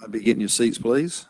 Everybody be getting your seats, please.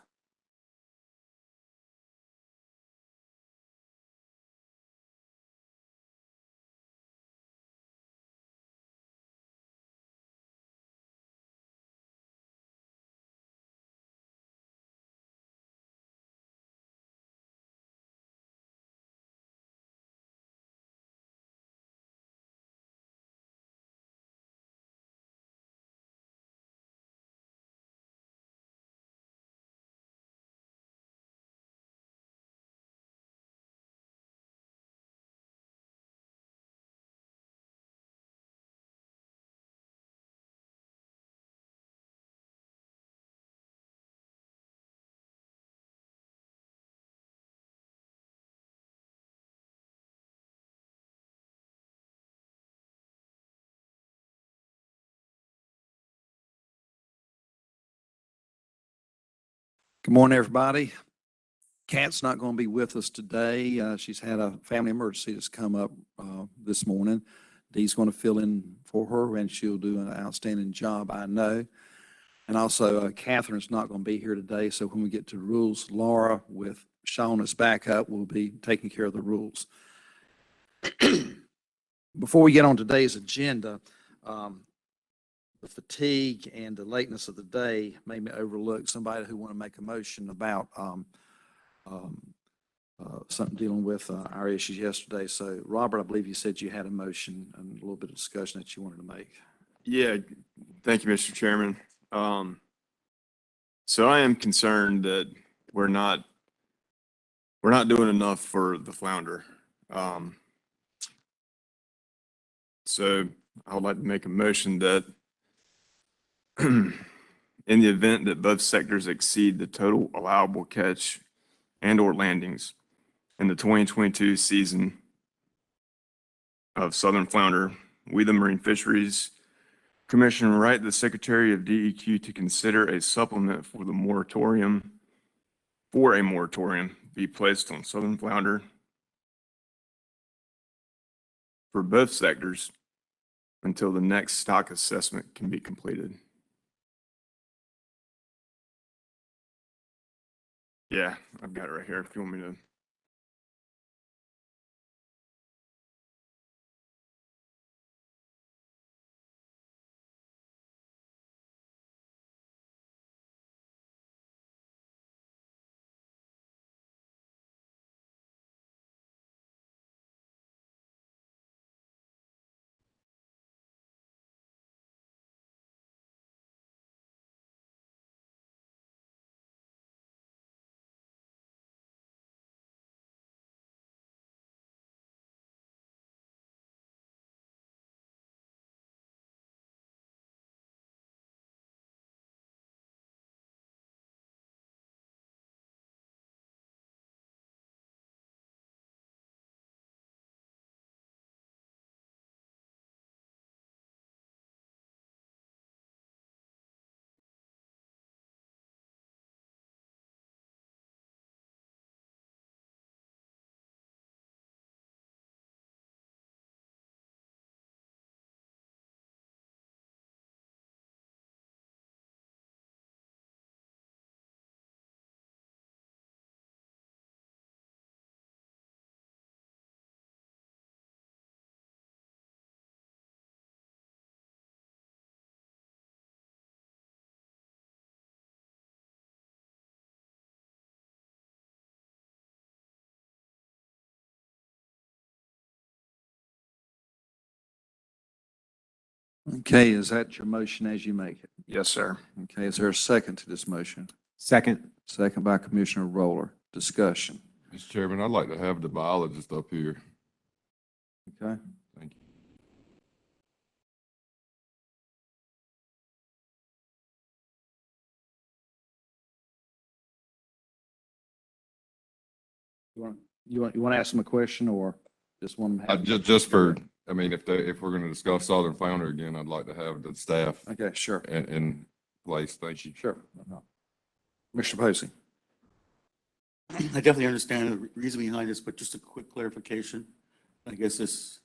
Good morning, everybody. Kat's not going to be with us today. She's had a family emergency that's come up this morning. Dee's going to fill in for her, and she'll do an outstanding job, I know. And also, Catherine's not going to be here today, so when we get to rules, Laura with Sean as backup will be taking care of the rules. Before we get on today's agenda, the fatigue and the lateness of the day made me overlook somebody who want to make a motion about something dealing with our issues yesterday. So, Robert, I believe you said you had a motion and a little bit of discussion that you wanted to make. Yeah, thank you, Mr. Chairman. So I am concerned that we're not doing enough for the flounder. So I would like to make a motion that in the event that both sectors exceed the total allowable catch and/or landings in the 2022 season of southern flounder, we, the Marine Fisheries Commission, write the Secretary of DEQ to consider a supplement for a moratorium be placed on southern flounder for both sectors until the next stock assessment can be completed. Yeah, I've got it right here if you want me to. Okay, is that your motion as you make it? Yes, sir. Okay, is there a second to this motion? Second. Second by Commissioner Roller. Discussion. Mr. Chairman, I'd like to have the biologist up here. Okay. Thank you. You want to ask them a question or just want to have? Just for, I mean, if we're going to discuss southern flounder again, I'd like to have the staff Okay, sure. in place. Thank you. Sure. Mr. Posey. I definitely understand the reason behind this, but just a quick clarification. I guess this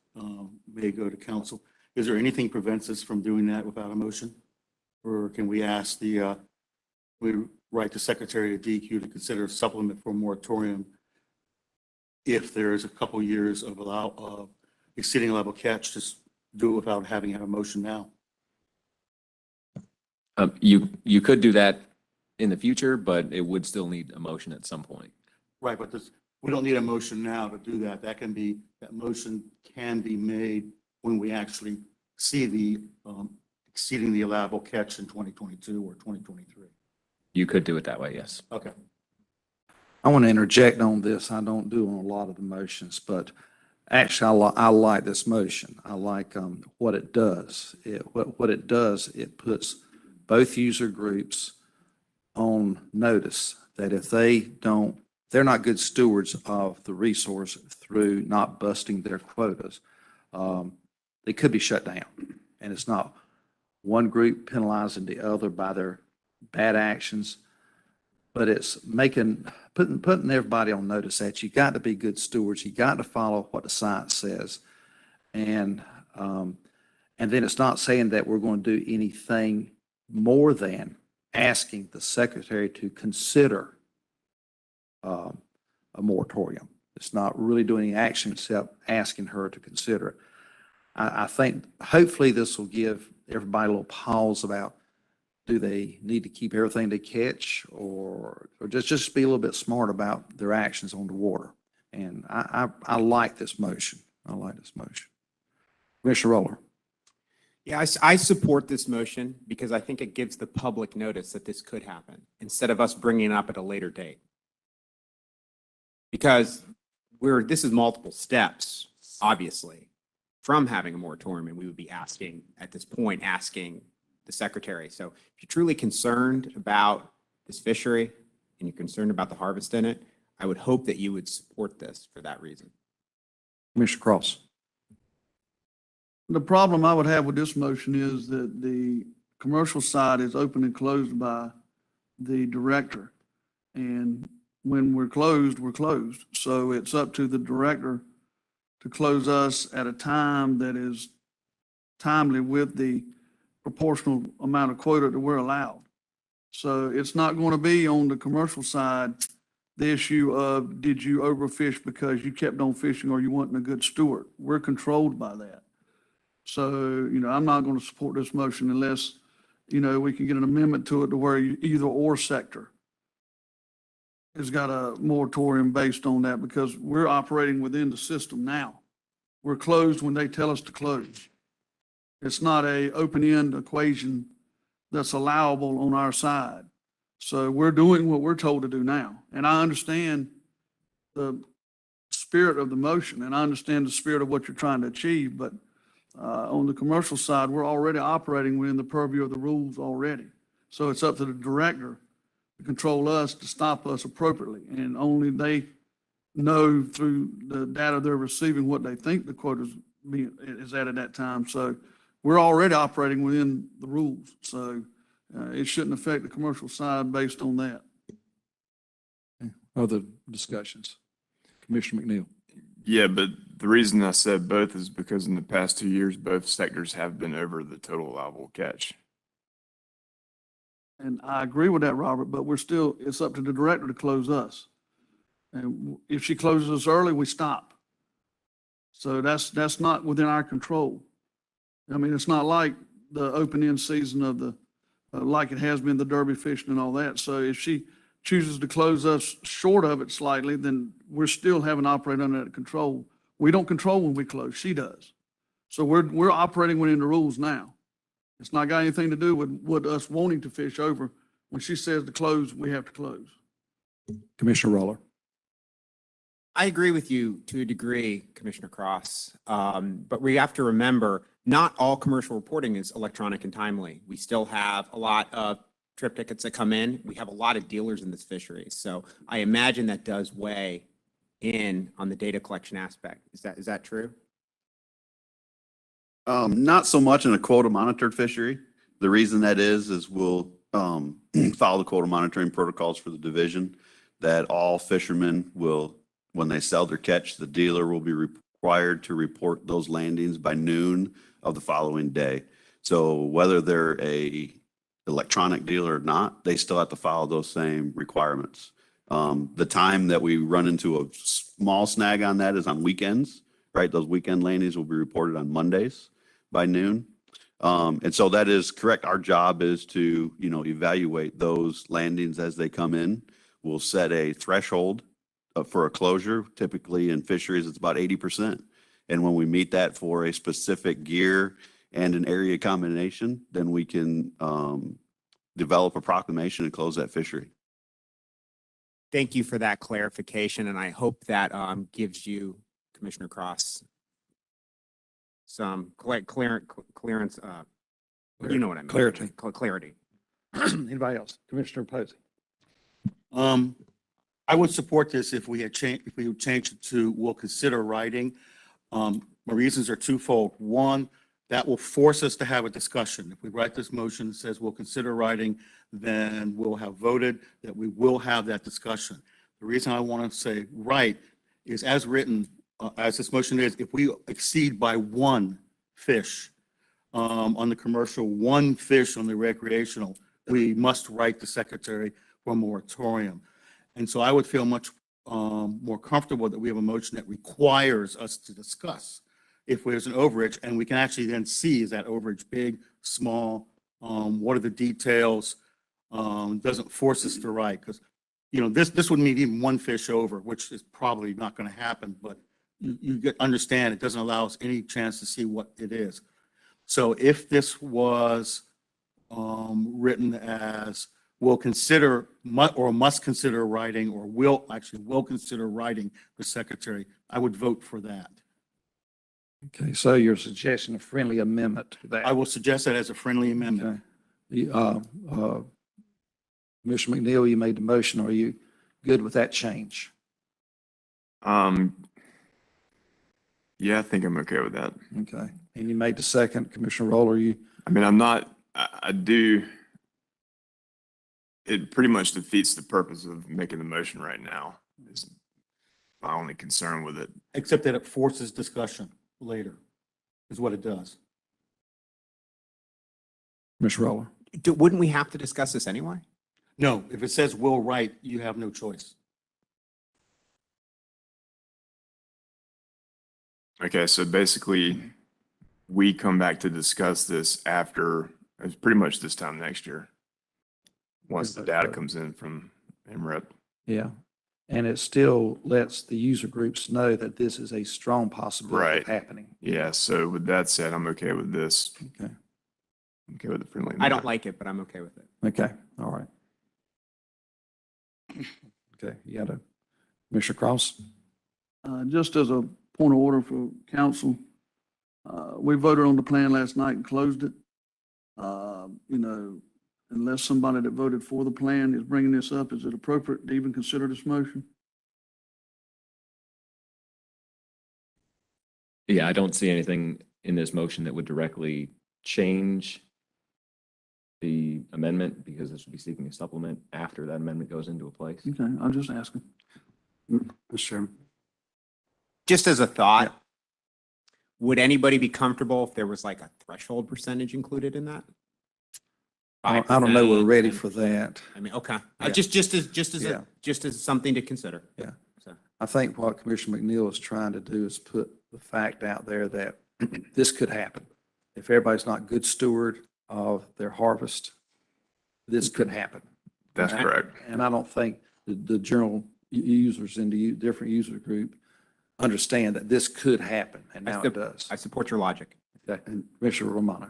may go to council. Is there anything prevents us from doing that without a motion? Or can we ask the we write the Secretary of DEQ to consider a supplement for a moratorium if there is a couple years of exceeding allowable catch, just do it without having a motion now. You could do that in the future, but it would still need a motion at some point. Right, but we don't need a motion now to do that. That motion can be made when we actually see the exceeding the allowable catch in 2022 or 2023. You could do it that way, yes. Okay. I want to interject on this. I don't do on a lot of the motions, but actually I like this motion. I like what it does. What it does, it puts both user groups on notice that if they're not good stewards of the resource through not busting their quotas, they could be shut down. And it's not one group penalizing the other by their bad actions, but it's putting everybody on notice that you got to be good stewards. You got to follow what the science says. And then it's not saying that we're going to do anything more than asking the secretary to consider a moratorium. It's not really doing any action except asking her to consider it. I think hopefully this will give everybody a little pause about, do they need to keep everything they catch or just be a little bit smart about their actions on the water? And I like this motion. I like this motion. Commissioner Roller. Yeah, I support this motion because I think it gives the public notice that this could happen instead of us bringing it up at a later date. Because this is multiple steps, obviously, from having a moratorium, and we would be asking the secretary. So if you're truly concerned about this fishery and you're concerned about the harvest in it, I would hope that you would support this for that reason. Commissioner Cross. The problem I would have with this motion is that the commercial side is open and closed by the director. And when we're closed, we're closed. So it's up to the director to close us at a time that is timely with the proportional amount of quota that we're allowed. So it's not going to be on the commercial side, the issue of, did you overfish because you kept on fishing or you weren't a good steward? We're controlled by that. So, I'm not going to support this motion unless, we can get an amendment to it to where either or sector has got a moratorium based on that, because we're operating within the system now. We're closed when they tell us to close. It's not a open-end equation that's allowable on our side. So we're doing what we're told to do now. And I understand the spirit of the motion, and I understand the spirit of what you're trying to achieve, but on the commercial side, we're already operating within the purview of the rules already. So it's up to the director to control us, to stop us appropriately. And only they know through the data they're receiving what they think the quota is at that time. So we're already operating within the rules. So it shouldn't affect the commercial side based on that. Other discussions? Commissioner McNeil. Yeah, but the reason I said both is because in the past 2 years, both sectors have been over the total allowable catch. And I agree with that, Robert, but it's up to the director to close us. And if she closes us early, we stop. So that's not within our control. I mean, it's not like the open-end season of like it has been the derby fishing and all that. So if she chooses to close us short of it slightly, then we're still having operate under that control. We don't control when we close. She does. So we're operating within the rules now. It's not got anything to do with us wanting to fish over. When she says to close, we have to close. Commissioner Roller. I agree with you to a degree, Commissioner Cross, but we have to remember not all commercial reporting is electronic and timely. We still have a lot of trip tickets that come in. We have a lot of dealers in this fishery. So I imagine that does weigh in on the data collection aspect. Is that true? Not so much in a quota monitored fishery. The reason that is we'll follow the quota monitoring protocols for the division, that all fishermen will, when they sell their catch, the dealer will be required to report those landings by noon of the following day. So whether they're a electronic deal or not, they still have to follow those same requirements. The time that we run into a small snag on that is on weekends, right? Those weekend landings will be reported on Mondays by noon. And so that is correct. Our job is to, evaluate those landings as they come in. We'll set a threshold for a closure. Typically in fisheries, it's about 80%. And when we meet that for a specific gear and an area combination, then we can develop a proclamation and close that fishery. Thank you for that clarification, and I hope that gives you, Commissioner Cross, some clearance, you know what I mean. Clarity. Clarity. Anybody else? Commissioner Posey? I would support this if we would change it to we'll consider writing. My reasons are twofold. One, that will force us to have a discussion. If we write this motion that says we'll consider writing, then we'll have voted that we will have that discussion. The reason I want to say right is as written, as this motion is, if we exceed by one fish on the commercial, one fish on the recreational, we must write the secretary for a moratorium. And so I would feel much more comfortable that we have a motion that requires us to discuss if there's an overage, and we can actually then see, is that overage big, small, what are the details, doesn't force us to write, because this would mean even one fish over, which is probably not going to happen, but you understand it doesn't allow us any chance to see what it is. So if this was written as will consider or must consider writing, or will consider writing the secretary, I would vote for that. Okay, so you're suggesting a friendly amendment to that? I will suggest that as a friendly amendment. Okay. Commissioner McNeil, you made the motion. Are you good with that change? Yeah, I think I'm okay with that. Okay. And you made the second. Commissioner Roller, you? I mean, I'm not, I do, it pretty much defeats the purpose of making the motion right now. Is my only concern with it. Except that it forces discussion later, is what it does. Commissioner Roller? Wouldn't we have to discuss this anyway? No, if it says will write, you have no choice. Okay, so basically, we come back to discuss this after, it's pretty much this time next year, once the data comes in from MREP. Yeah. And it still lets the user groups know that this is a strong possibility of happening. Yeah, so with that said, I'm okay with this. Okay. I'm okay with the friendly. I don't like it, but I'm okay with it. Okay. All right. Okay. You got a Commissioner Cross? Just as a point of order for council, we voted on the plan last night and closed it. Unless somebody that voted for the plan is bringing this up, is it appropriate to even consider this motion? Yeah, I don't see anything in this motion that would directly change the amendment, because this would be seeking a supplement after that amendment goes into place. Okay, I'm just asking. Mr. Chairman. Just as a thought, would anybody be comfortable if there was like a threshold percentage included in that? I don't know. We're 5%, ready 10%? for that. I mean, okay, Yeah. just as something to consider. Yeah. So. I think what Commissioner McNeil is trying to do is put the fact out there that this could happen. If everybody's not good steward of their harvest, this could happen. That's correct. And I don't think the general users in the different user group understand that this could happen, and now it does. I support your logic. Okay. And Commissioner Romano.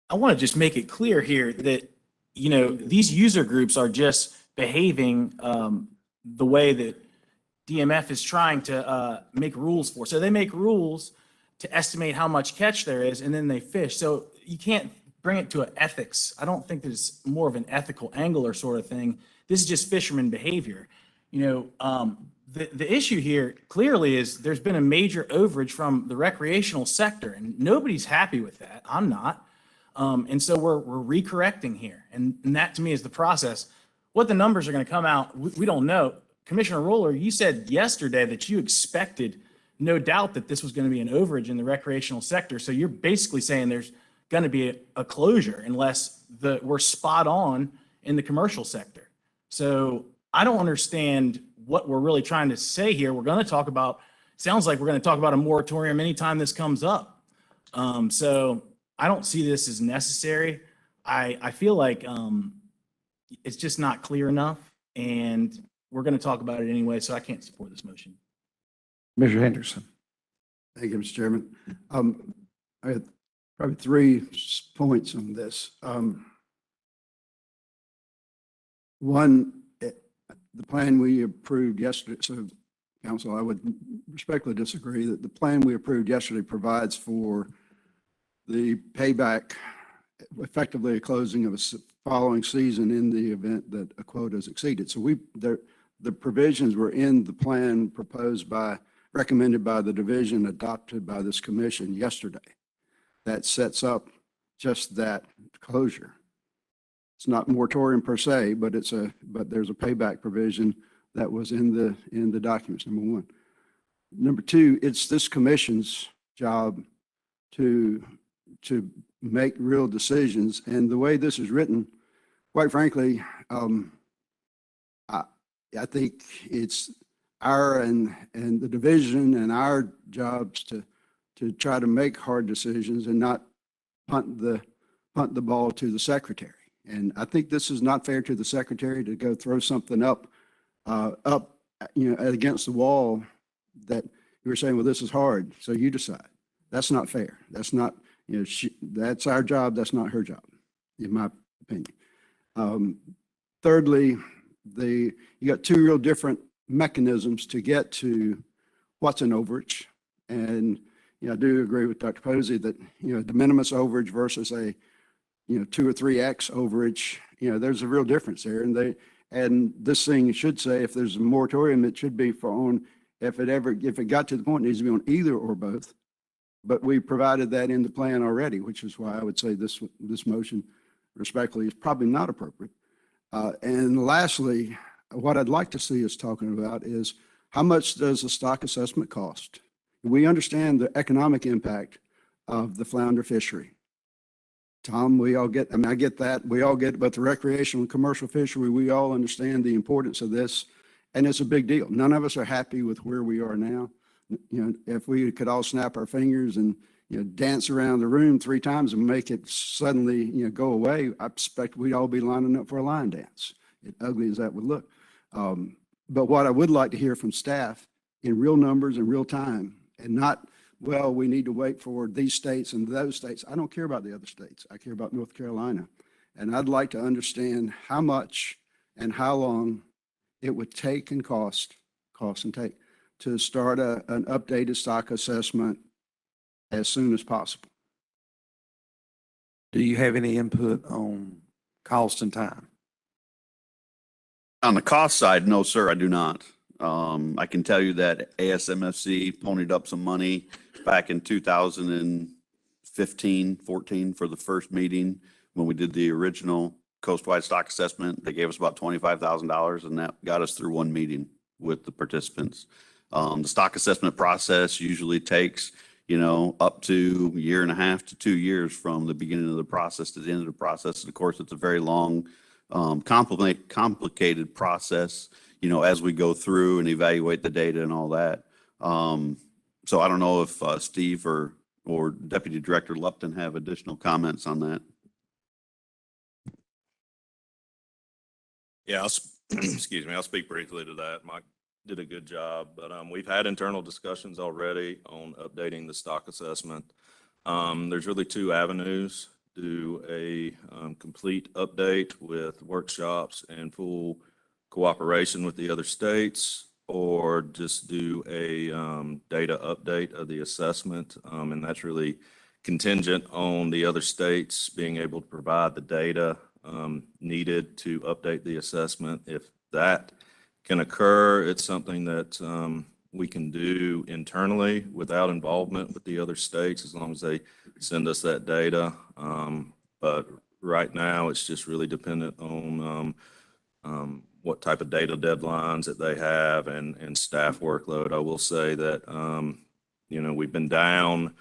I want to just make it clear here that, these user groups are just behaving the way that DMF is trying to make rules for. So they make rules to estimate how much catch there is, and then they fish. So you can't bring it to an ethics. I don't think there's more of an ethical angler sort of thing. This is just fisherman behavior. The issue here clearly is there's been a major overage from the recreational sector, and nobody's happy with that. I'm not. And so we're recorrecting here. And that to me is the process. What the numbers are going to come out, we don't know. Commissioner Roller, you said yesterday that you expected, no doubt, that this was going to be an overage in the recreational sector. So you're basically saying there's going to be a closure unless we're spot on in the commercial sector. So I don't understand what we're really trying to say here. We're going to talk about, sounds like we're going to talk about a moratorium anytime this comes up. So I don't see this as necessary. I feel like it's just not clear enough, and we're going to talk about it anyway, so I can't support this motion. Mr. Henderson. Thank you, Mr. Chairman. I had probably 3 points on this. One, the plan we approved yesterday, so Council, I would respectfully disagree that the plan we approved yesterday provides for the payback, effectively a closing of a following season in the event that a quota is exceeded. So the provisions were in the plan recommended by the division, adopted by this commission yesterday. That sets up just that closure. It's not moratorium per se, but there's a payback provision that was in the documents, number one. Number two, it's this commission's job to make real decisions. And the way this is written, quite frankly, I think it's our and the division and our jobs to try to make hard decisions and not punt the ball to the secretary. And I think this is not fair to the secretary to go throw something up against the wall that you were saying, well, this is hard, so you decide. That's not fair. That's not, that's our job. That's not her job, in my opinion. Thirdly, you got 2 real different mechanisms to get to what's an overage. And, I do agree with Dr. Posey that, de minimis overage versus a, 2 or 3x overage, there's a real difference there. And this thing should say, if there's a moratorium, it should be if it got to the point, it needs to be on either or both. But we provided that in the plan already, which is why I would say this motion respectfully is probably not appropriate. And lastly, what I'd like to see us talking about is how much does the stock assessment cost? We understand the economic impact of the flounder fishery. Tom, I get that. We all get it, but the recreational and commercial fishery, we all understand the importance of this, and it's a big deal. None of us are happy with where we are now. If we could all snap our fingers and, dance around the room 3 times and make it suddenly, go away, I expect we'd all be lining up for a line dance, as ugly as that would look. But what I would like to hear from staff in real numbers and real time, and not, well, we need to wait for these states and those states. I don't care about the other states. I care about North Carolina. And I'd like to understand how much and how long it would take and cost and take to start an updated stock assessment as soon as possible. Do you have any input on cost and time? On the cost side, no, sir, I do not. I can tell you that ASMFC ponied up some money back in 2015, 14 for the first meeting when we did the original coastwide stock assessment. They gave us about $25,000, and that got us through 1 meeting with the participants. The stock assessment process usually takes, up to 1.5 to 2 years from the beginning of the process to the end of the process. And of course, it's a very long, complicated process, as we go through and evaluate the data and all that. So I don't know if Steve or Deputy Director Lupton have additional comments on that. Yeah, excuse me, I'll speak briefly to that. Mike did a good job, but we've had internal discussions already on updating the stock assessment. There's really 2 avenues: do a complete update with workshops and full cooperation with the other states, or just do a data update of the assessment. And that's really contingent on the other states being able to provide the data needed to update the assessment. If that can occur, it's something that we can do internally without involvement with the other states, as long as they send us that data. But right now, it's just really dependent on what type of data deadlines that they have and staff workload. I will say that, we've been down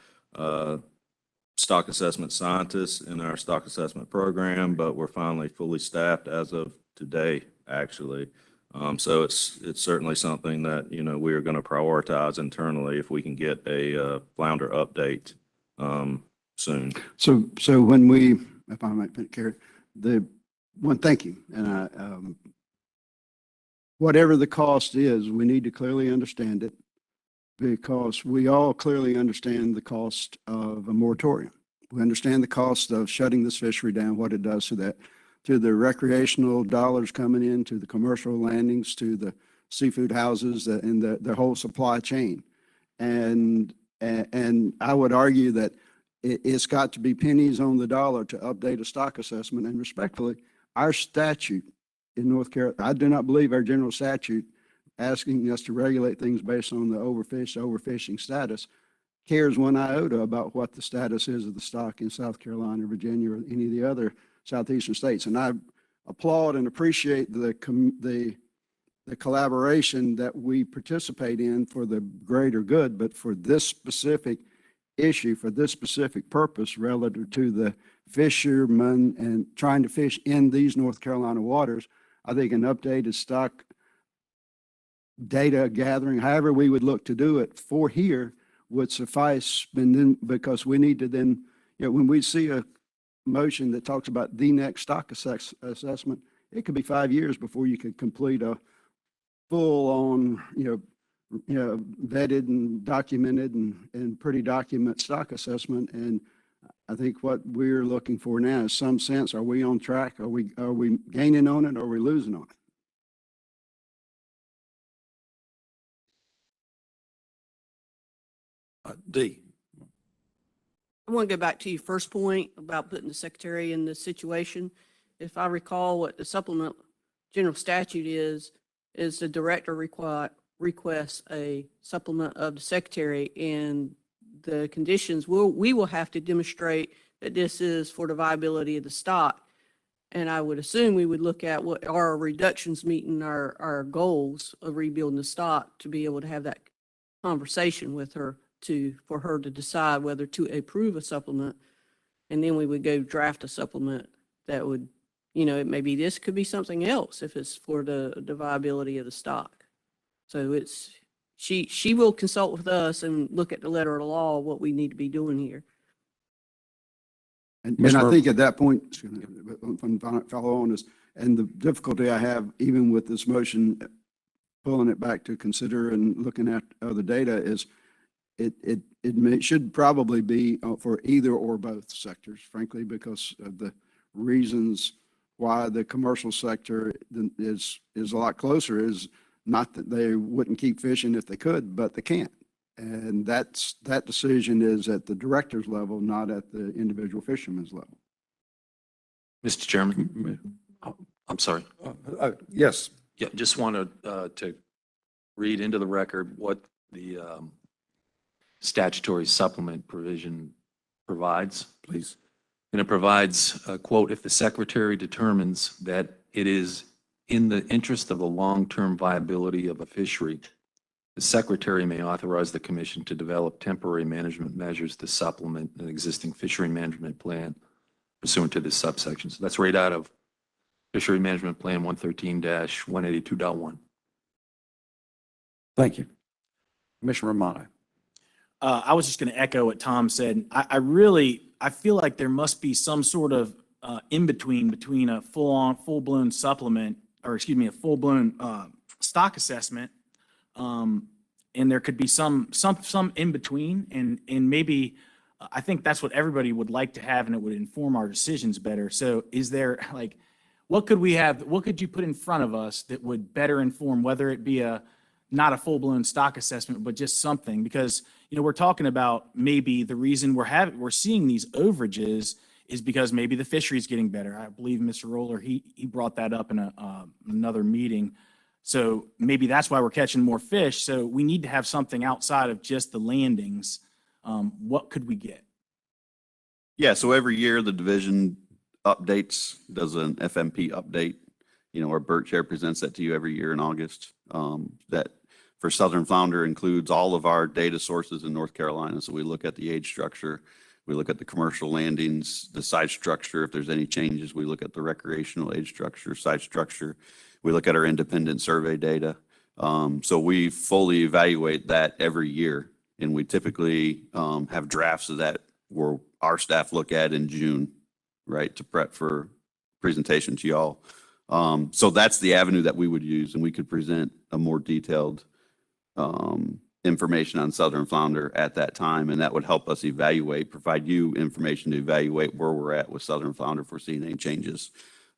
stock assessment scientists in our stock assessment program, but we're finally fully staffed as of today, actually. So it's certainly something that, we are going to prioritize internally if we can get a Flounder update soon. So when we, if I might carry thank you. And whatever the cost is, we need to clearly understand it, because we all clearly understand the cost of a moratorium. We understand the cost of shutting this fishery down, what it does to that, to the recreational dollars coming in, to the commercial landings, to the seafood houses, and the whole supply chain. And I would argue that it's got to be pennies on the dollar to update a stock assessment. And respectfully, our statute in North Carolina, I do not believe our general statute asking us to regulate things based on the overfishing status cares one iota about what the status is of the stock in South Carolina, Virginia, or any of the other southeastern states. And I applaud and appreciate the collaboration that we participate in for the greater good, but for this specific issue, for this specific purpose relative to the fishermen and trying to fish in these North Carolina waters, I think an updated stock data gathering, however we would look to do it for here, would suffice. And then, because we need to then, when we see a motion that talks about the next stock assessment, it could be 5 years before you could complete a full-on, vetted and documented and pretty document stock assessment. And I think what we're looking for now is some sense: are we on track? Are we gaining on it? Or are we losing on it? D. I want to go back to your first point about putting the secretary in this situation. If I recall, what the supplement general statute is the director requests a supplement of the secretary, and the conditions we will have to demonstrate that this is for the viability of the stock. And I would assume we would look at what are reductions meeting our goals of rebuilding the stock to be able to have that conversation with her for her to decide whether to approve a supplement. And then we would go draft a supplement that would, maybe this could be something else if it's for the viability of the stock. So she will consult with us and look at the letter of the law, what we need to be doing here. And I think at that point, follow on is, and the difficulty I have even with this motion, pulling it back to consider and looking at other data, is it should probably be for either or both sectors, frankly, because of the reasons why the commercial sector is a lot closer. Is not that they wouldn't keep fishing if they could, but they can't. And that decision is at the director's level, not at the individual fisherman's level. Mr. Chairman, I'm sorry. Yes. Yeah, just wanted to read into the record what the statutory supplement provision provides, please. And it provides, quote, if the secretary determines that it is in the interest of the long-term viability of a fishery, the secretary may authorize the commission to develop temporary management measures to supplement an existing fishery management plan pursuant to this subsection. So that's right out of Fishery Management Plan 113-182.1. Thank you. Commissioner Romano. I was just going to echo what Tom said. I feel like there must be some sort of between a full-blown supplement, or excuse me, a full-blown stock assessment, and there could be some in between, and maybe I think that's what everybody would like to have, and it would inform our decisions better. So is there, like, what could we have, what could you put in front of us that would better inform, whether it be not a full-blown stock assessment, but just something? Because, we're talking about maybe the reason we're seeing these overages is because maybe the fishery is getting better. I believe Mr. Roller, he brought that up in another meeting. So maybe that's why we're catching more fish. So we need to have something outside of just the landings. What could we get? Yeah, so every year the division does an FMP update. Our Burt Chair presents that to you every year in August. That for Southern Flounder includes all of our data sources in North Carolina. So we look at the age structure, We look at the commercial landings, the site structure. If there's any changes, we look at the recreational age structure, site structure. We look at our independent survey data. So we fully evaluate that every year. And we typically have drafts of that where our staff look at in June, right, to prep for presentation to y'all. So that's the avenue that we would use, and we could present a more detailed information on southern flounder at that time, and that would help us evaluate, provide you information to evaluate where we're at with southern flounder if we're seeing any changes.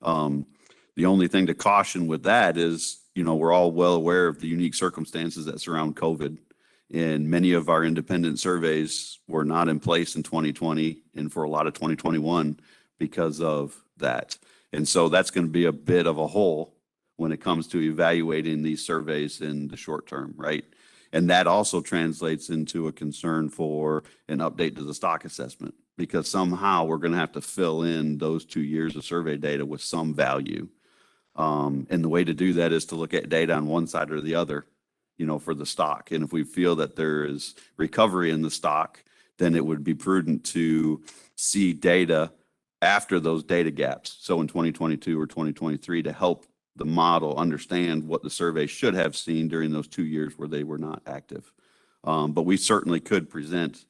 The only thing to caution with that is, we're all well aware of the unique circumstances that surround COVID, and many of our independent surveys were not in place in 2020 and for a lot of 2021 because of that. And so that's going to be a bit of a hole when it comes to evaluating these surveys in the short term, right? And that also translates into a concern for an update to the stock assessment, because somehow we're going to have to fill in those 2 years of survey data with some value. And the way to do that is to look at data on one side or the other, for the stock. And if we feel that there is recovery in the stock, then it would be prudent to see data after those data gaps. So in 2022 or 2023, to help the model understand what the survey should have seen during those 2 years where they were not active. But we certainly could present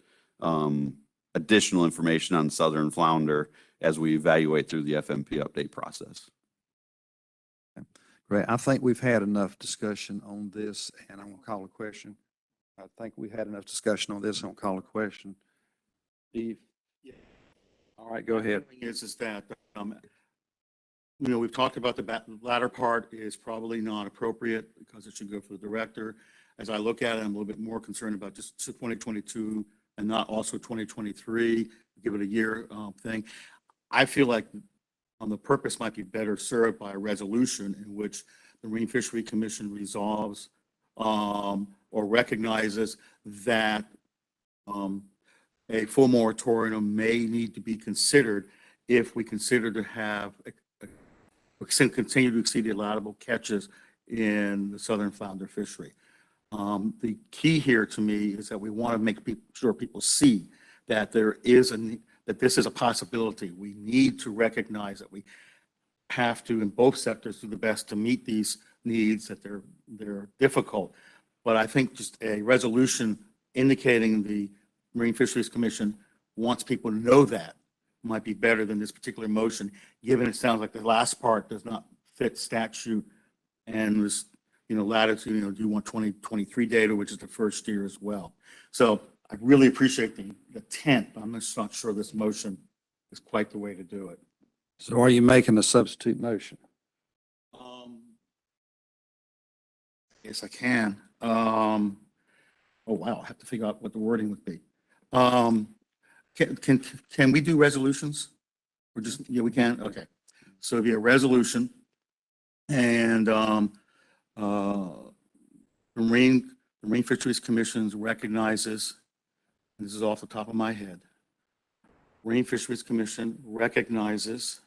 additional information on southern flounder as we evaluate through the FMP update process. Great. I think we've had enough discussion on this, and I'm going to call a question. I think we've had enough discussion on this. I'm going to call a question. Steve? All right, go ahead. The thing is that, we've talked about the latter part is probably not appropriate because it should go for the director. As I look at it, I'm a little bit more concerned about just 2022 and not also 2023, give it a year thing. I feel like the purpose might be better served by a resolution in which the Marine Fishery Commission resolves or recognizes that a full moratorium may need to be considered if we consider to have continue to exceed the allowable catches in the southern flounder fishery. The key here to me is that we want to make sure people see that there is that this is a possibility. We need to recognize that we have to, in both sectors, do the best to meet these needs, that they're difficult. But I think just a resolution indicating the Marine Fisheries Commission wants people to know that might be better than this particular motion, given it sounds like the last part does not fit statute and this, latitude, do you want 2023 data, which is the first year as well. So I really appreciate the intent, but I'm just not sure this motion is quite the way to do it. So are you making a substitute motion? Yes, I can. Oh, wow. I have to figure out what the wording would be. Can we do resolutions? Or just, yeah, we can. Okay. So it'd be a resolution, and the Marine Fisheries Commission recognizes, this is off the top of my head, Marine Fisheries Commission recognizes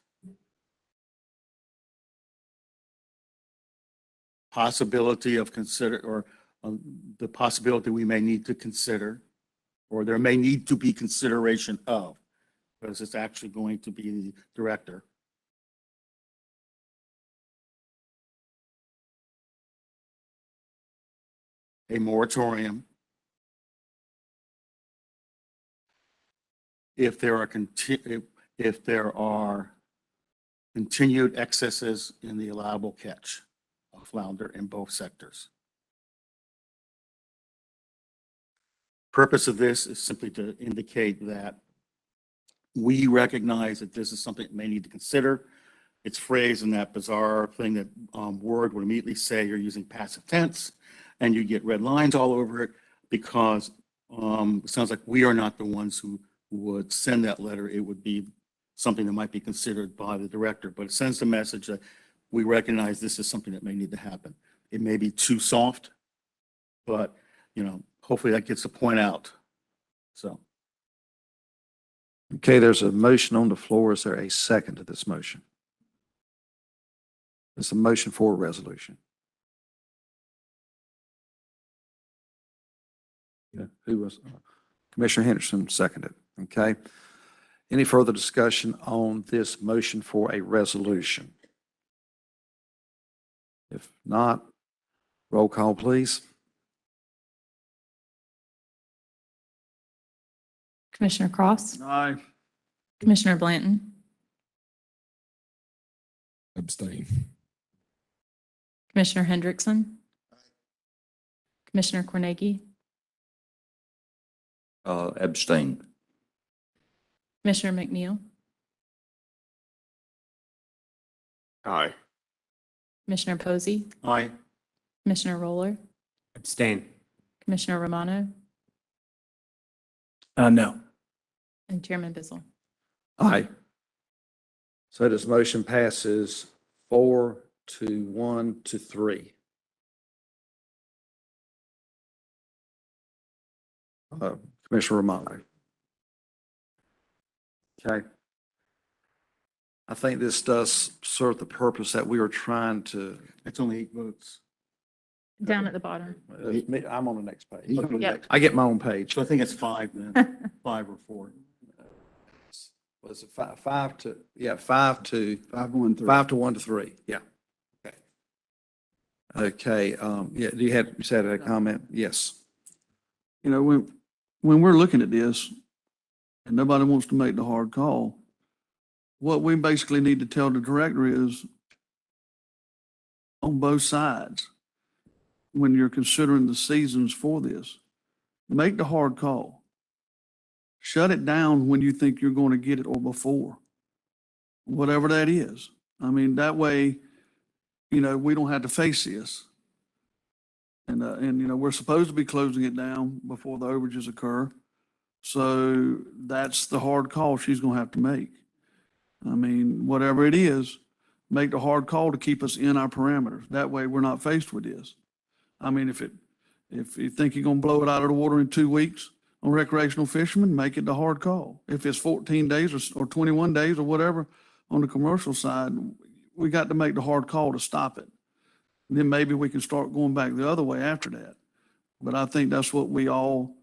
possibility of the possibility we may need to consider, or there may need to be consideration of, because it's actually going to be the director. A moratorium if there are continued excesses in the allowable catch of flounder in both sectors. Purpose of this is simply to indicate that we recognize that this is something that may need to consider. It's phrased in that bizarre thing that Word would immediately say you're using passive tense, and you get red lines all over it because it sounds like we are not the ones who would send that letter. It would be something that might be considered by the director, but it sends the message that we recognize this is something that may need to happen. It may be too soft, but hopefully that gets the point out. So. Okay, there's a motion on the floor. Is there a second to this motion? It's a motion for a resolution. Yeah, who was? Commissioner Henderson seconded. Okay. Any further discussion on this motion for a resolution? If not, roll call, please. Commissioner Cross, Aye. Commissioner Blanton, Abstain. Commissioner Hendrickson, Commissioner Cornegie, Abstain. Commissioner McNeil, Aye. Commissioner Posey, Aye. Commissioner Roller, Abstain. Commissioner Romano, No. and Chairman Bissell. Aye. So this motion passes 4-1 to 3. Commissioner Romano. Okay. I think this does serve the purpose that we were trying to. It's only 8 votes. Down at the bottom. I'm on the next page. He's on the Yeah. next. I get my own page. So I think it's 5 then, 5 or 4. Was it 5 to, yeah, 5 to, 5-1-3. 5 to 1 to 3, yeah. Okay. Okay, yeah, you said a comment? Yes. You know, when we're looking at this and nobody wants to make the hard call, what we basically need to tell the director is on both sides, when you're considering the seasons for this, make the hard call. Shut it down when you think you're going to get it or before, whatever that is. I mean, that way, you know, we don't have to face this. And, you know, we're supposed to be closing it down before the overages occur. So that's the hard call she's going to have to make. I mean, whatever it is, make the hard call to keep us in our parameters. That way we're not faced with this. I mean, if you think you're going to blow it out of the water in 2 weeks on recreational fishermen, make it the hard call. If it's 14 days or 21 days or whatever on the commercial side, we got to make the hard call to stop it. And then maybe we can start going back the other way after that. But I think that's what we all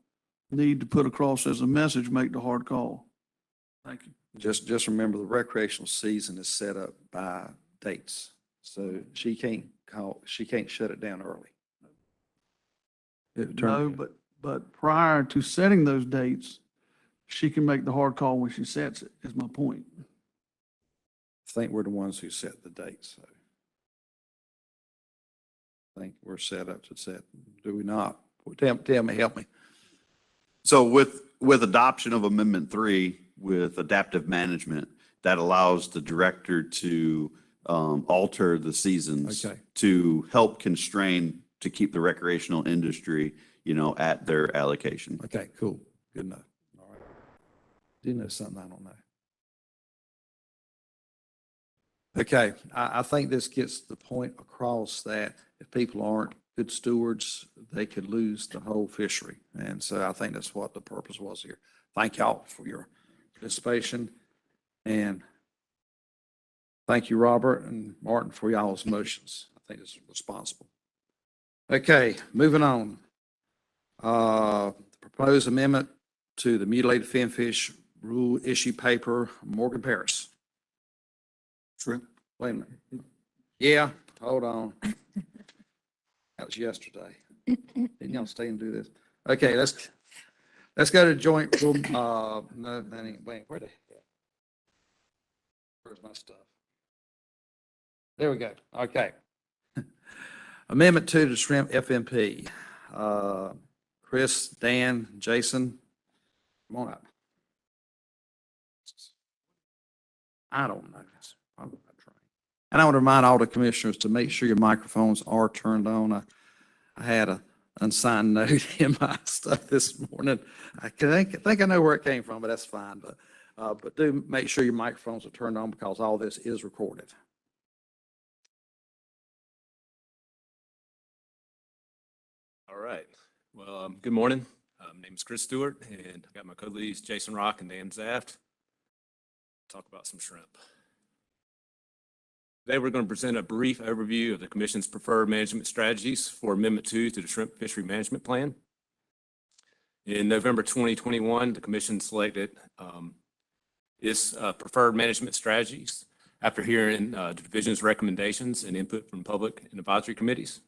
need to put across as a message, make the hard call. Thank you. Just remember the recreational season is set up by dates. So she can't shut it down early. No, but prior to setting those dates, she can make the hard call when she sets it, is my point. I think we're the ones who set the dates, so. I think we're set up to set, do we not? Tell me, help me. So with adoption of Amendment 3 with adaptive management, that allows the director to alter the seasons Okay. to help constrain, to keep the recreational industry, you know, at their allocation. Okay, cool, good enough. All right. Do you know something I don't know? Okay, I think this gets the point across that if people aren't good stewards, they could lose the whole fishery. And so I think that's what the purpose was here. Thank y'all for your participation. And thank you, Robert and Martin, for y'all's motions. I think it's responsible. Okay, moving on. Proposed amendment to the Mutilated Finfish Rule Issue Paper, Morgan Paris. True. Wait a minute. Yeah, hold on. That was yesterday. Didn't y'all stay and do this? Okay, let's go to joint room. No, that ain't, wait, where's my stuff? There we go. Okay. Amendment 2 to shrimp FMP. Chris, Dan, Jason, come on up. I don't know. I'm not trying. And I want to remind all the commissioners to make sure your microphones are turned on. I had a unsigned note in my stuff this morning. I think I know where it came from, but that's fine. But do make sure your microphones are turned on because all this is recorded. All right. Well, good morning. My name is Chris Stewart, and I've got my co-leads Jason Rock and Dan Zaft. Talk about some shrimp. Today, we're going to present a brief overview of the Commission's preferred management strategies for Amendment 2 to the Shrimp Fishery Management Plan. In November 2021, the commission selected its preferred management strategies after hearing the division's recommendations and input from public and advisory committees.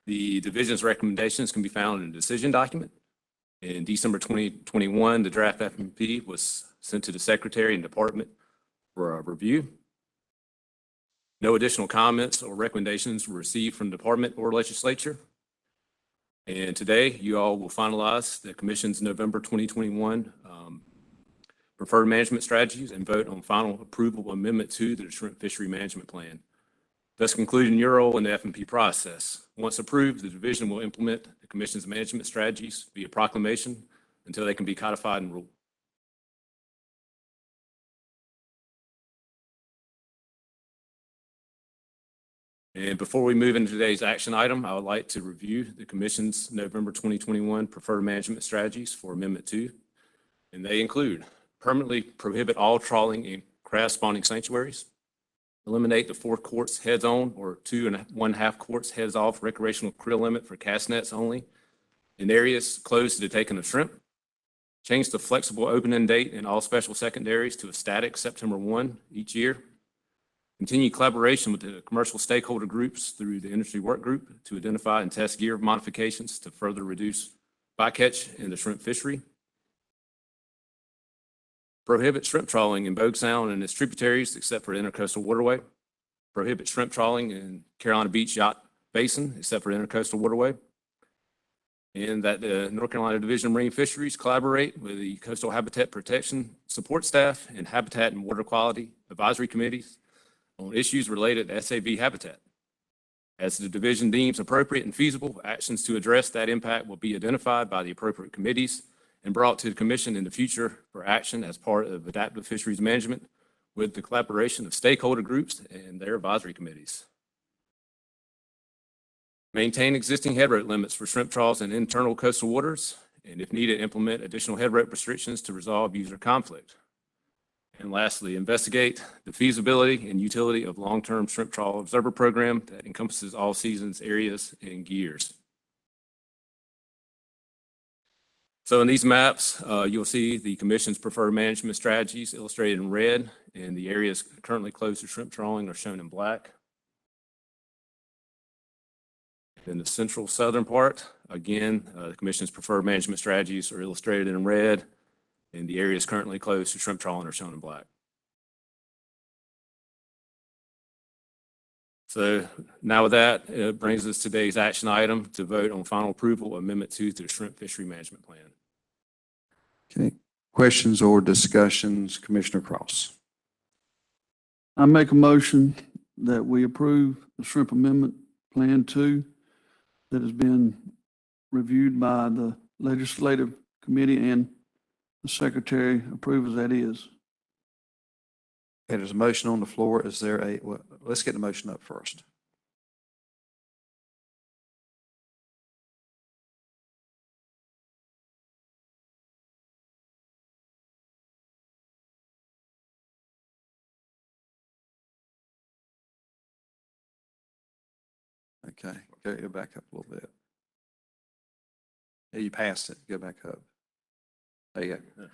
The division's recommendations can be found in a decision document. In December 2021, the draft FMP was sent to the secretary and department for a review. No additional comments or recommendations were received from the department or legislature. And today, you all will finalize the commission's November 2021 preferred management strategies and vote on final approval of Amendment 2 to the Shrimp Fishery Management Plan, thus concluding your role in the FMP process. Once approved, the division will implement the commission's management strategies via proclamation until they can be codified in rule. And before we move into today's action item, I would like to review the commission's November 2021 preferred management strategies for Amendment 2. And they include permanently prohibit all trawling in crab spawning sanctuaries, eliminate the 4 quarts heads on or 2 1/2 quarts heads off recreational krill limit for cast nets only in areas closed to the taking of shrimp, change the flexible opening date in all special secondaries to a static September 1 each year, continue collaboration with the commercial stakeholder groups through the industry work group to identify and test gear modifications to further reduce bycatch in the shrimp fishery, prohibit shrimp trawling in Bogue Sound and its tributaries except for the intercoastal waterway, prohibit shrimp trawling in Carolina Beach Yacht Basin except for the intercoastal waterway, and that the North Carolina Division of Marine Fisheries collaborate with the Coastal Habitat Protection Support Staff and Habitat and Water Quality Advisory Committees on issues related to SAV habitat. As the division deems appropriate and feasible, actions to address that impact will be identified by the appropriate committees and brought to the commission in the future for action as part of adaptive fisheries management with the collaboration of stakeholder groups and their advisory committees. Maintain existing head rope limits for shrimp trawls in internal coastal waters, and if needed, implement additional head rope restrictions to resolve user conflict. And lastly, investigate the feasibility and utility of long-term shrimp trawl observer program that encompasses all seasons, areas, and gears. So in these maps, you'll see the commission's preferred management strategies illustrated in red, and the areas currently closed to shrimp trawling are shown in black. In the central southern part, again, the commission's preferred management strategies are illustrated in red, and the areas currently closed to shrimp trawling are shown in black. So now with that, it brings us to today's action item to vote on final approval of Amendment 2 to the Shrimp Fishery Management Plan. Okay, questions or discussions, Commissioner Cross? I make a motion that we approve the Shrimp Amendment Plan 2 that has been reviewed by the Legislative Committee and the Secretary approves that is. Okay, there's a motion on the floor. Is there a, well, let's get the motion up first. Okay, go back up a little bit. Yeah, you passed it. Go back up. There you go.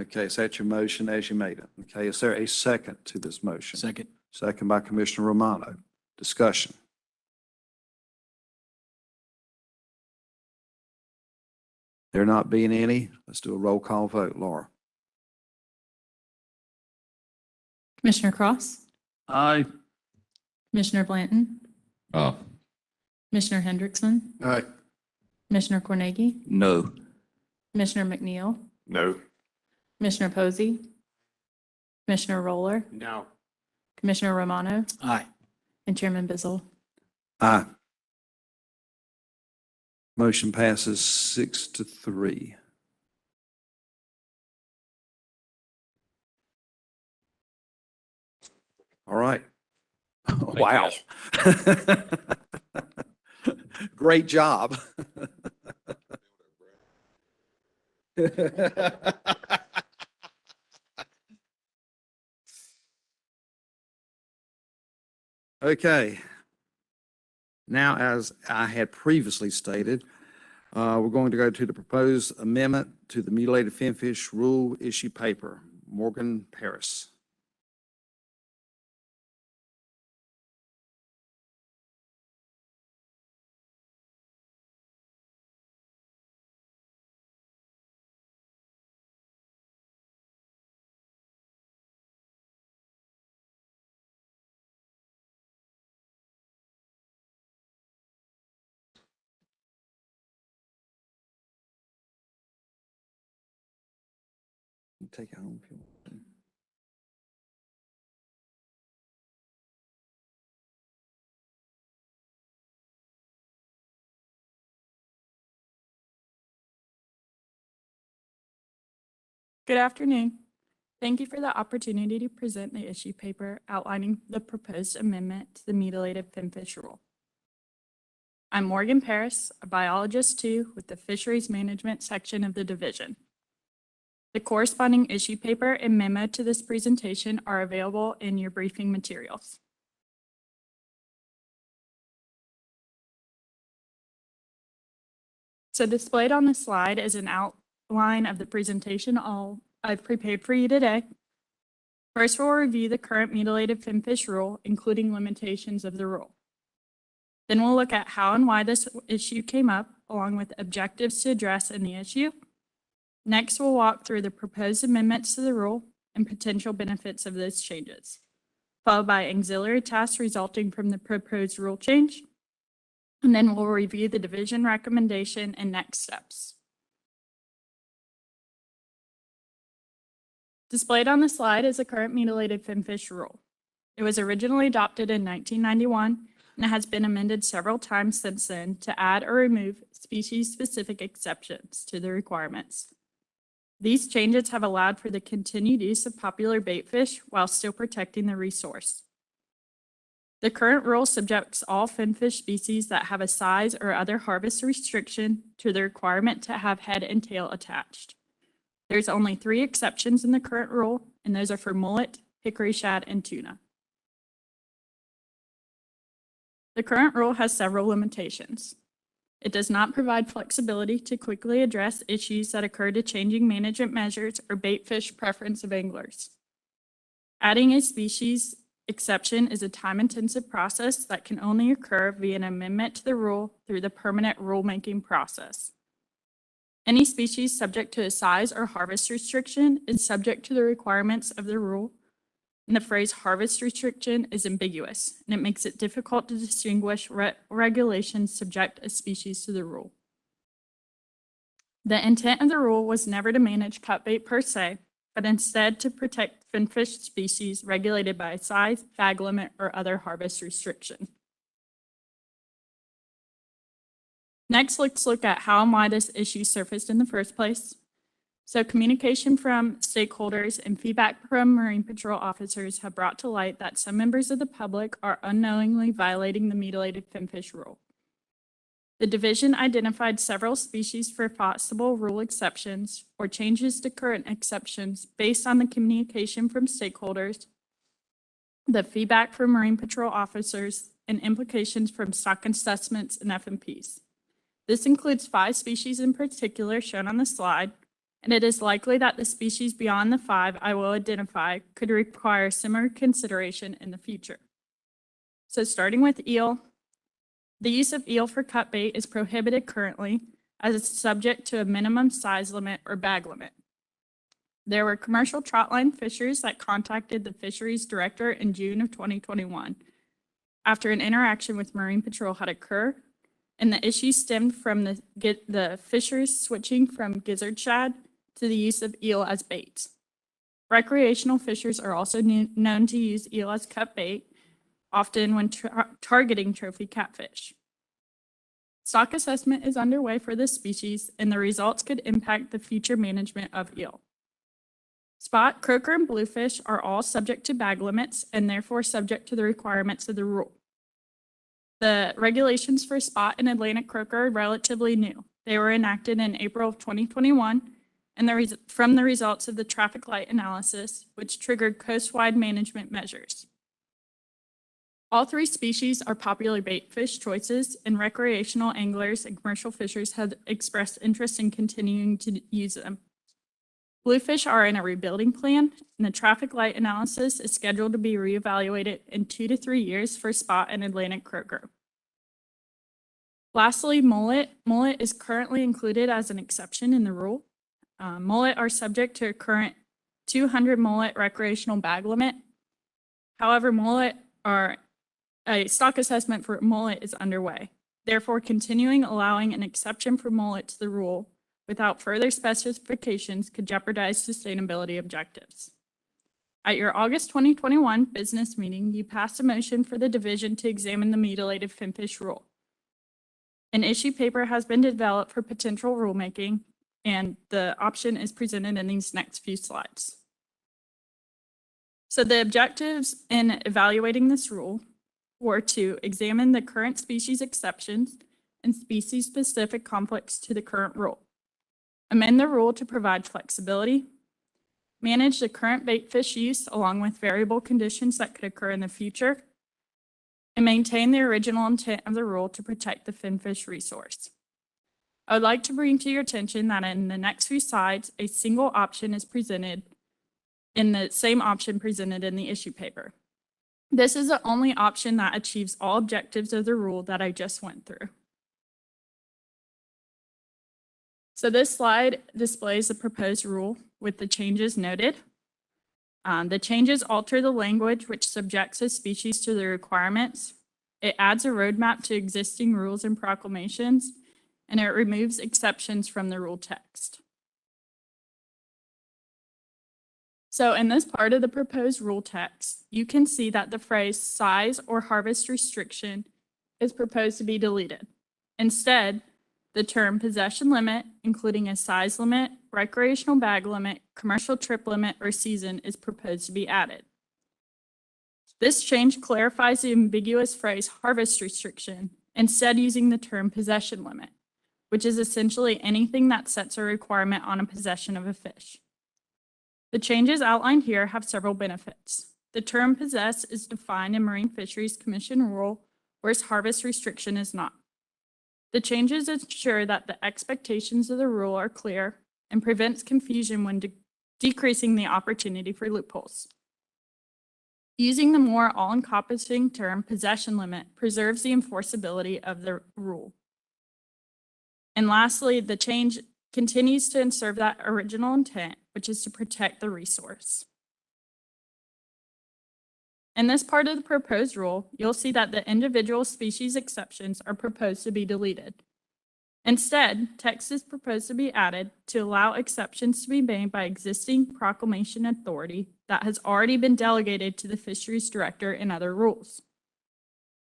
Okay, so that's your motion as you made it. Okay, is there a second to this motion? Second. Second by Commissioner Romano. Discussion. There not being any, let's do a roll call vote. Laura? Commissioner Cross, Aye. Commissioner Blanton, Commissioner Hendrickson, Aye. Commissioner Cornegie, No. Commissioner McNeil, No. Commissioner Posey, Commissioner Roller, No. Commissioner Romano, Aye. and Chairman Bizzle. Aye. Motion passes 6-3. All right. Wow. Great job. Okay. Now, as I had previously stated, We're going to go to the proposed amendment to the Mutilated Finfish Rule Issue Paper. Morgan Paris. Take it home if you want to. Good afternoon. Thank you for the opportunity to present the issue paper outlining the proposed amendment to the Mutilated Finfish Rule. I'm Morgan Paris, a biologist too, with the Fisheries Management section of the division. The corresponding issue paper and memo to this presentation are available in your briefing materials. So displayed on the slide is an outline of the presentation I've prepared for you today. First, we'll review the current Mutilated Finfish Rule, including limitations of the rule. Then we'll look at how and why this issue came up, along with objectives to address in the issue. Next, we'll walk through the proposed amendments to the rule and potential benefits of those changes, followed by auxiliary tasks resulting from the proposed rule change. And then we'll review the division recommendation and next steps. Displayed on the slide is the current Mutilated Finfish Rule. It was originally adopted in 1991 and has been amended several times since then to add or remove species-specific exceptions to the requirements. These changes have allowed for the continued use of popular bait fish while still protecting the resource. The current rule subjects all finfish species that have a size or other harvest restriction to the requirement to have head and tail attached. There's only 3 exceptions in the current rule, and those are for mullet, hickory shad, and tuna. The current rule has several limitations. It does not provide flexibility to quickly address issues that occur to changing management measures or bait fish preference of anglers. Adding a species exception is a time-intensive process that can only occur via an amendment to the rule through the permanent rulemaking process. Any species subject to a size or harvest restriction is subject to the requirements of the rule, and the phrase harvest restriction is ambiguous, and it makes it difficult to distinguish regulations subject a species to the rule. The intent of the rule was never to manage cutbait per se, but instead to protect finfish species regulated by size, bag limit, or other harvest restriction. Next, let's look at how and why this issue surfaced in the first place. So communication from stakeholders and feedback from Marine Patrol officers have brought to light that some members of the public are unknowingly violating the Mutilated Finfish Rule. The division identified several species for possible rule exceptions or changes to current exceptions based on the communication from stakeholders, the feedback from Marine Patrol officers, and implications from stock assessments and FMPs. This includes 5 species in particular shown on the slide, and it is likely that the species beyond the 5 I will identify could require similar consideration in the future. So starting with eel, the use of eel for cut bait is prohibited currently as it's subject to a minimum size limit or bag limit. There were commercial trotline fishers that contacted the Fisheries director in June of 2021 after an interaction with Marine Patrol had occurred, and the issue stemmed from the fishers switching from gizzard shad to the use of eel as bait. Recreational fishers are also known to use eel as cut bait, often when targeting trophy catfish. Stock assessment is underway for this species, and the results could impact the future management of eel. Spot, croaker, and bluefish are all subject to bag limits and therefore subject to the requirements of the rule. The regulations for spot and Atlantic croaker are relatively new. They were enacted in April of 2021 and from the results of the traffic light analysis, which triggered coast-wide management measures. All three species are popular bait fish choices, and recreational anglers and commercial fishers have expressed interest in continuing to use them. Bluefish are in a rebuilding plan, and the traffic light analysis is scheduled to be reevaluated in 2 to 3 years for spot and Atlantic croaker. Lastly, mullet. Mullet is currently included as an exception in the rule. Mullet are subject to a current 200 mullet recreational bag limit. However, a stock assessment for mullet is underway. Therefore, continuing allowing an exception for mullet to the rule without further specifications could jeopardize sustainability objectives. At your August 2021 business meeting, you passed a motion for the division to examine the mutilated finfish rule. An issue paper has been developed for potential rulemaking, and the option is presented in these next few slides. So the objectives in evaluating this rule were to examine the current species exceptions and species-specific conflicts to the current rule, amend the rule to provide flexibility, manage the current bait fish use along with variable conditions that could occur in the future, and maintain the original intent of the rule to protect the finfish resource. I would like to bring to your attention that in the next few slides, a single option is presented in the same option presented in the issue paper. This is the only option that achieves all objectives of the rule that I just went through. So this slide displays the proposed rule with the changes noted. The changes alter the language which subjects a species to the requirements. It adds a roadmap to existing rules and proclamations, and it removes exceptions from the rule text. So in this part of the proposed rule text, you can see that the phrase size or harvest restriction is proposed to be deleted. Instead, the term possession limit, including a size limit, recreational bag limit, commercial trip limit, or season, is proposed to be added. This change clarifies the ambiguous phrase harvest restriction, instead using the term possession limit, which is essentially anything that sets a requirement on a possession of a fish. The changes outlined here have several benefits. The term possess is defined in Marine Fisheries Commission rule, whereas harvest restriction is not. The changes ensure that the expectations of the rule are clear and prevents confusion when decreasing the opportunity for loopholes. Using the more all-encompassing term possession limit preserves the enforceability of the rule. And lastly, the change continues to serve that original intent, which is to protect the resource. In this part of the proposed rule, you'll see that the individual species exceptions are proposed to be deleted. Instead, text is proposed to be added to allow exceptions to be made by existing proclamation authority that has already been delegated to the fisheries director in other rules.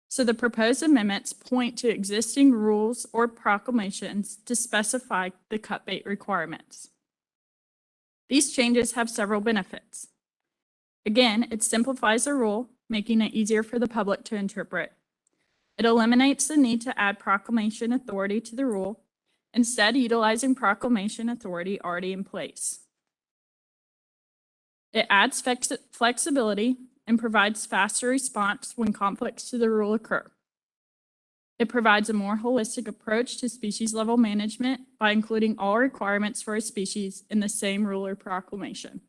So the proposed amendments point to existing rules or proclamations to specify the cut bait requirements. These changes have several benefits. Again, it simplifies the rule, making it easier for the public to interpret. It eliminates the need to add proclamation authority to the rule, instead utilizing proclamation authority already in place. It adds flexibility and provides faster response when conflicts to the rule occur. It provides a more holistic approach to species level management by including all requirements for a species in the same rule or proclamation.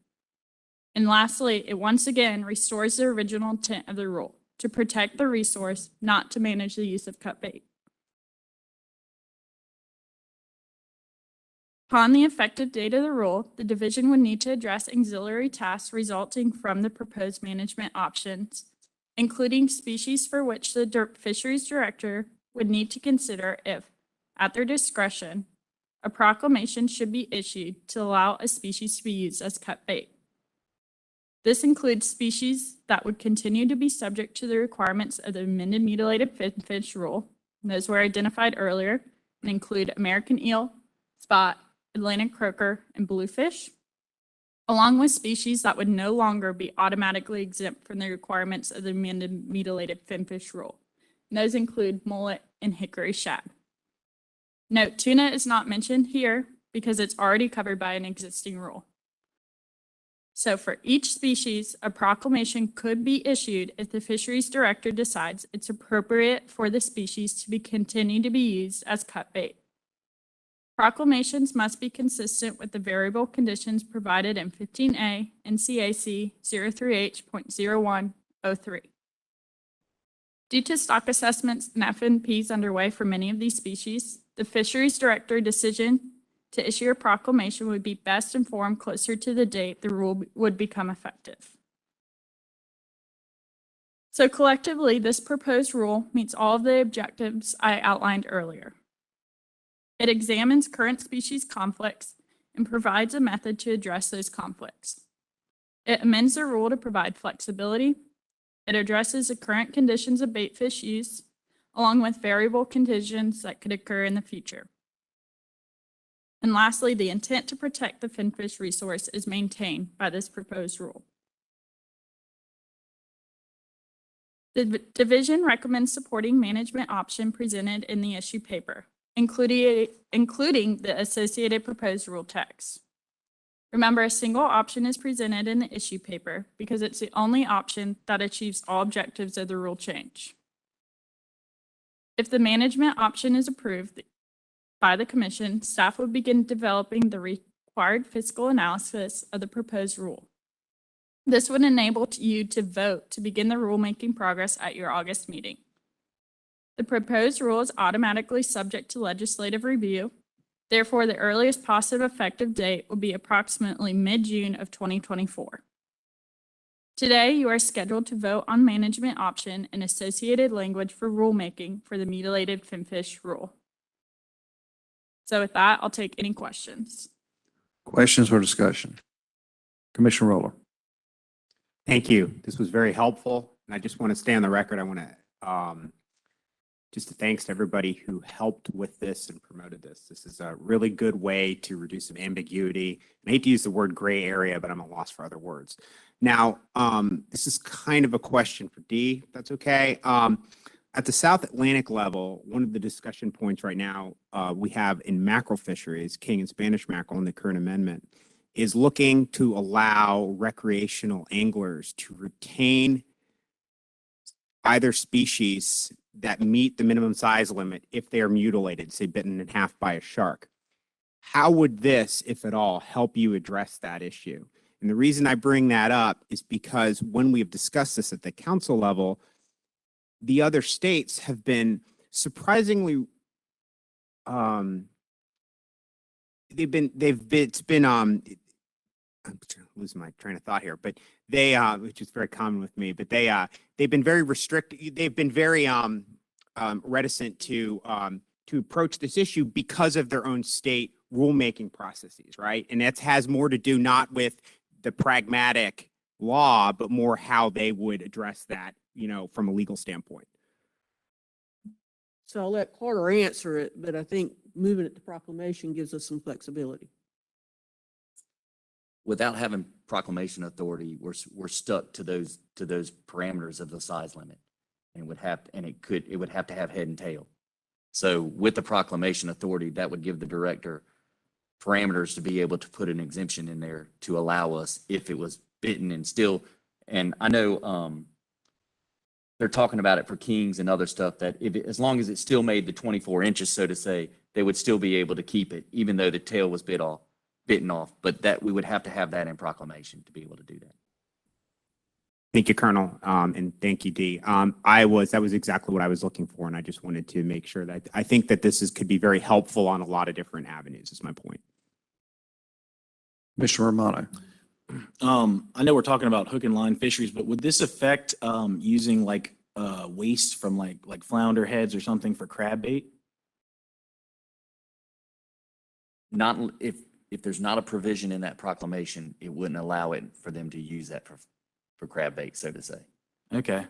And lastly, it once again restores the original intent of the rule, to protect the resource, not to manage the use of cut bait. Upon the effective date of the rule, the division would need to address auxiliary tasks resulting from the proposed management options, including species for which the fisheries director would need to consider if, at their discretion, a proclamation should be issued to allow a species to be used as cut bait. This includes species that would continue to be subject to the requirements of the amended mutilated finfish rule. And those were identified earlier and include American eel, spot, Atlantic croaker, and bluefish, along with species that would no longer be automatically exempt from the requirements of the amended mutilated finfish rule. And those include mullet and hickory shad. Note, tuna is not mentioned here because it's already covered by an existing rule. So for each species, a proclamation could be issued if the fisheries director decides it's appropriate for the species to be continue to be used as cut bait. Proclamations must be consistent with the variable conditions provided in 15A NCAC 03H.0103. Due to stock assessments and FNPs underway for many of these species, the fisheries director decision to issue a proclamation would be best informed closer to the date the rule would become effective. So collectively, this proposed rule meets all of the objectives I outlined earlier. It examines current species conflicts and provides a method to address those conflicts. It amends the rule to provide flexibility. It addresses the current conditions of bait fish use, along with variable conditions that could occur in the future. And lastly, the intent to protect the finfish resource is maintained by this proposed rule. The division recommends supporting management option presented in the issue paper, including the associated proposed rule text. Remember, a single option is presented in the issue paper because it's the only option that achieves all objectives of the rule change. If the management option is approved by the commission, staff would begin developing the required fiscal analysis of the proposed rule. This would enable you to vote to begin the rulemaking progress at your August meeting. The proposed rule is automatically subject to legislative review. Therefore, the earliest possible effective date will be approximately mid-June of 2024. Today, you are scheduled to vote on management option and associated language for rulemaking for the mutilated finfish rule. So with that, I'll take any questions. Questions or discussion? Commissioner Roller. Thank you. This was very helpful. And I just want to stay on the record. I want to just a thanks to everybody who helped with this and promoted this. This is a really good way to reduce some ambiguity. I hate to use the word gray area, but I'm at a loss for other words. Now, this is kind of a question for Dee, if that's okay. At the South Atlantic level, one of the discussion points right now we have in mackerel fisheries, king and Spanish mackerel in the current amendment, is looking to allow recreational anglers to retain either species that meet the minimum size limit if they are mutilated, say bitten in half by a shark. How would this, if at all, help you address that issue? And the reason I bring that up is because when we have discussed this at the council level, the other states have been surprisingly, I'm losing my train of thought here, but they, which is very common with me, but they've been very they've been very reticent to approach this issue because of their own state rulemaking processes, right? And that has more to do not with the pragmatic law, but more how they would address that, you know, from a legal standpoint. So I'll let Carter answer it, but I think moving it to proclamation gives us some flexibility. Without having proclamation authority, we're stuck to those parameters of the size limit, and it would have to have head and tail. So with the proclamation authority, that would give the director parameters to be able to put an exemption in there to allow us if it was bitten and still. And I know they're talking about it for kings and other stuff that as long as it still made the 24 inches, so to say, they would still be able to keep it, even though the tail was bitten off, but that we would have to have that in proclamation to be able to do that. Thank you, Colonel, and thank you, Dee. That was exactly what I was looking for, and I just wanted to make sure that I think that could be very helpful on a lot of different avenues, is my point. Mr. Romano. I know we're talking about hook and line fisheries, but would this affect using like waste from like flounder heads or something for crab bait? Not if there's not a provision in that proclamation, it wouldn't allow it for them to use that for crab bait, so to say. Okay.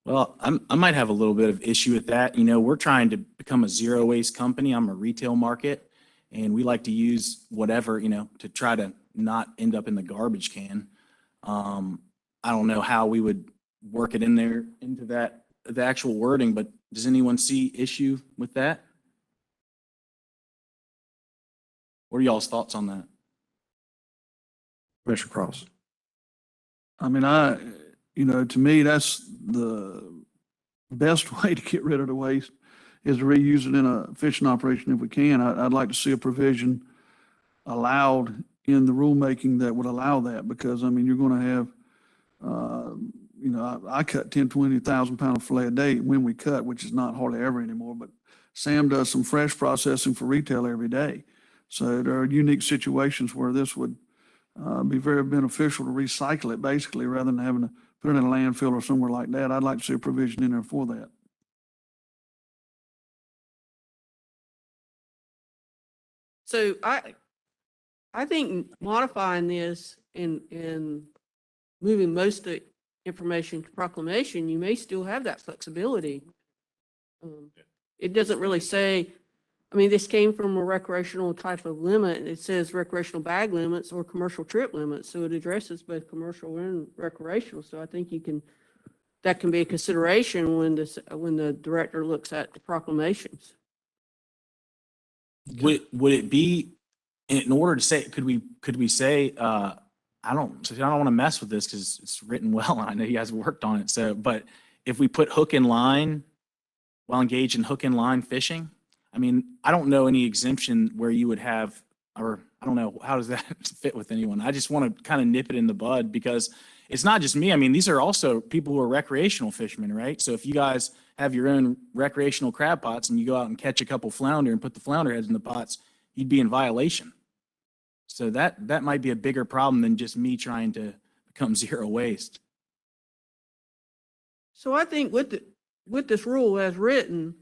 Well, I might have a little bit of issue with that. You know, we're trying to become a zero waste company. I'm a retail market, and we like to use whatever, you know, to try to not end up in the garbage can. I don't know how we would work it in there into that, the actual wording, but does anyone see issue with that? What are y'all's thoughts on that? Commissioner Cross. I mean, to me, that's the best way to get rid of the waste is to reuse it in a fishing operation if we can. I'd like to see a provision allowed in the rulemaking that would allow that, because, I mean, you're going to have, I cut 10, 20,000 pound of fillet a day when we cut, which is not hardly ever anymore, but Sam does some fresh processing for retail every day. So there are unique situations where this would be very beneficial to recycle it basically, rather than having to put it in a landfill or somewhere like that. I'd like to see a provision in there for that. So I think modifying this and moving most of the information to proclamation, you may still have that flexibility. It doesn't really say, I mean, this came from a recreational type of limit. It says recreational bag limits or commercial trip limits. So it addresses both commercial and recreational. So I think that can be a consideration when the director looks at the proclamations. Would it be, in order to say, could we say, I don't want to mess with this because it's written well and I know you guys worked on it. So, but if we put hook and line while engaged in hook and line fishing, I mean, I don't know any exemption where you would have, or I don't know, how does that fit with anyone? I just want to kind of nip it in the bud, because it's not just me. I mean, these are also people who are recreational fishermen, right? So if you guys have your own recreational crab pots and you go out and catch a couple flounder and put the flounder heads in the pots, you'd be in violation. So that might be a bigger problem than just me trying to become zero waste. So I think with this rule as written,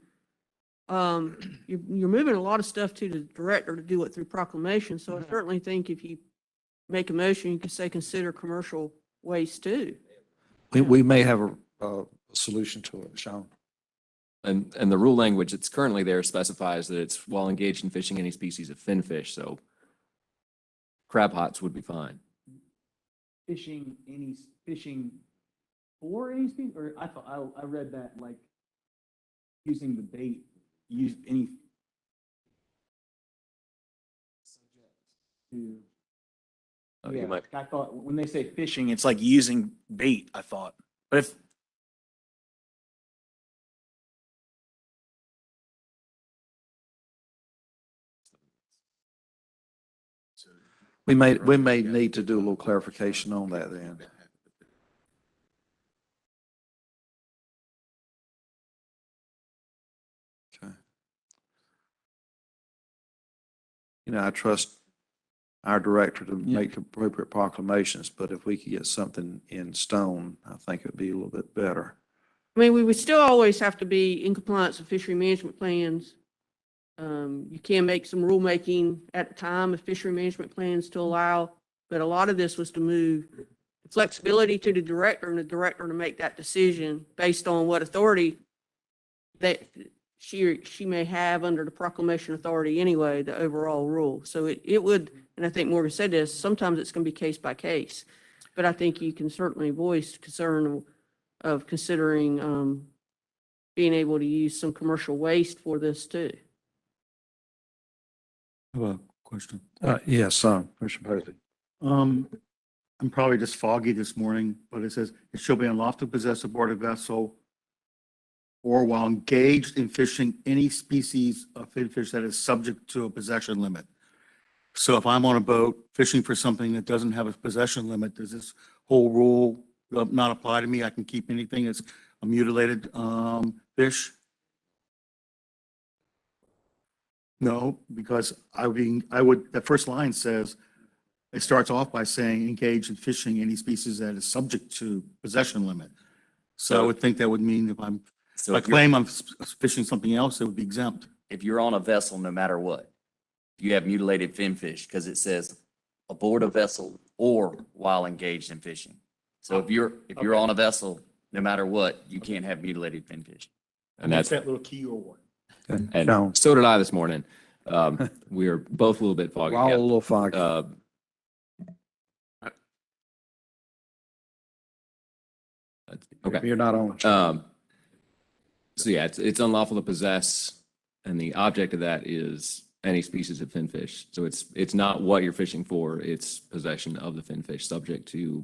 you're moving a lot of stuff to the director to do it through proclamation. So I certainly think if you make a motion, you could say consider commercial waste too. We may have a solution to it, Sean. And the rule language that's currently there specifies that it's while engaged in fishing any species of finfish, so crab pots would be fine. Fishing for any species, or I read that like using the bait, use any to. Oh, Yeah, you might. I thought when they say fishing, it's like using bait, I thought. But if We may need to do a little clarification on that then. Okay. I trust our director to make appropriate proclamations, but if we could get something in stone, I think it'd be a little bit better. I mean, we would still always have to be in compliance with fishery management plans. You can make some rulemaking at the time of fishery management plans to allow, but a lot of this was to move flexibility to the director and the director to make that decision based on what authority that she may have under the proclamation authority anyway, the overall rule. So it would, and I think Morgan said this, sometimes it's going to be case by case, but I think you can certainly voice concern of considering being able to use some commercial waste for this too. I have a question. Yes, Commissioner Posey. I'm probably just foggy this morning, but it says it shall be unlawful to possess aboard a vessel or while engaged in fishing any species of finfish that is subject to a possession limit. So if I'm on a boat fishing for something that doesn't have a possession limit, does this whole rule not apply to me? I can keep anything that's a mutilated fish? No, because that first line says, it starts off by saying engage in fishing any species that is subject to possession limit. So I would think that would mean if I claim I'm fishing something else, it would be exempt. If you're on a vessel, no matter what, you have mutilated finfish because it says aboard a vessel or while engaged in fishing. So if you're on a vessel, no matter what, you can't have mutilated finfish. And that's that little key or what? And so did I this morning. We are both a little bit foggy. We're all a little foggy. Okay. You're not on. So yeah, it's unlawful to possess, and the object of that is any species of finfish. So it's not what you're fishing for, it's possession of the finfish subject to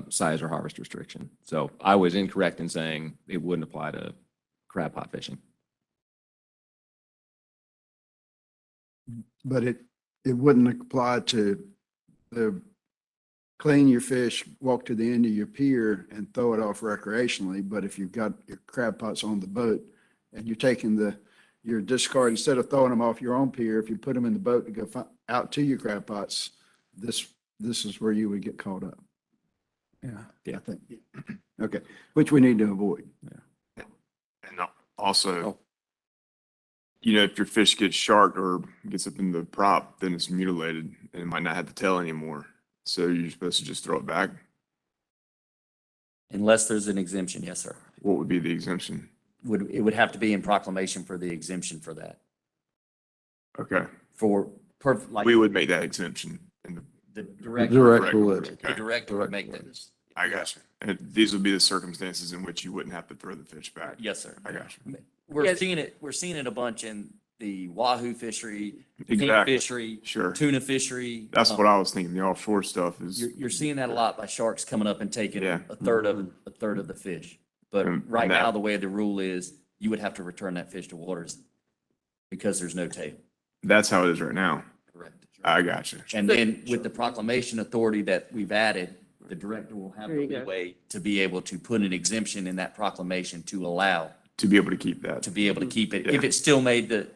size or harvest restriction. So I was incorrect in saying it wouldn't apply to crab pot fishing. But it wouldn't apply to the clean your fish, walk to the end of your pier and throw it off recreationally. But if you've got your crab pots on the boat and you're taking your discard, instead of throwing them off your own pier, if you put them in the boat to go out to your crab pots, this is where you would get caught up. Yeah. I think. Okay, which we need to avoid. And also, if your fish gets sharked or gets up in the prop, then it's mutilated and it might not have the tail anymore. So you're supposed to just throw it back? Unless there's an exemption, yes, sir. What would be the exemption? It would have to be in proclamation for the exemption for that. Okay. Like We would make that exemption in the director. Director would. The director would make that. I got you. And these would be the circumstances in which you wouldn't have to throw the fish back. Yes, sir. I got you. We're seeing it a bunch in the Wahoo fishery, pink Exactly. fishery, Sure. tuna fishery. That's what I was thinking. The offshore stuff is. You're seeing that a lot by sharks coming up and taking a third of the fish. But And right that- now, the way the rule is, you would have to return that fish to waters because there's no tail. That's how it is right now. Correct. I got you. And then with the proclamation authority that we've added, the director will have There you the go. leeway to be able to put an exemption in that proclamation to allow, To be able to keep that. to be able to keep it, Yeah. if it still made the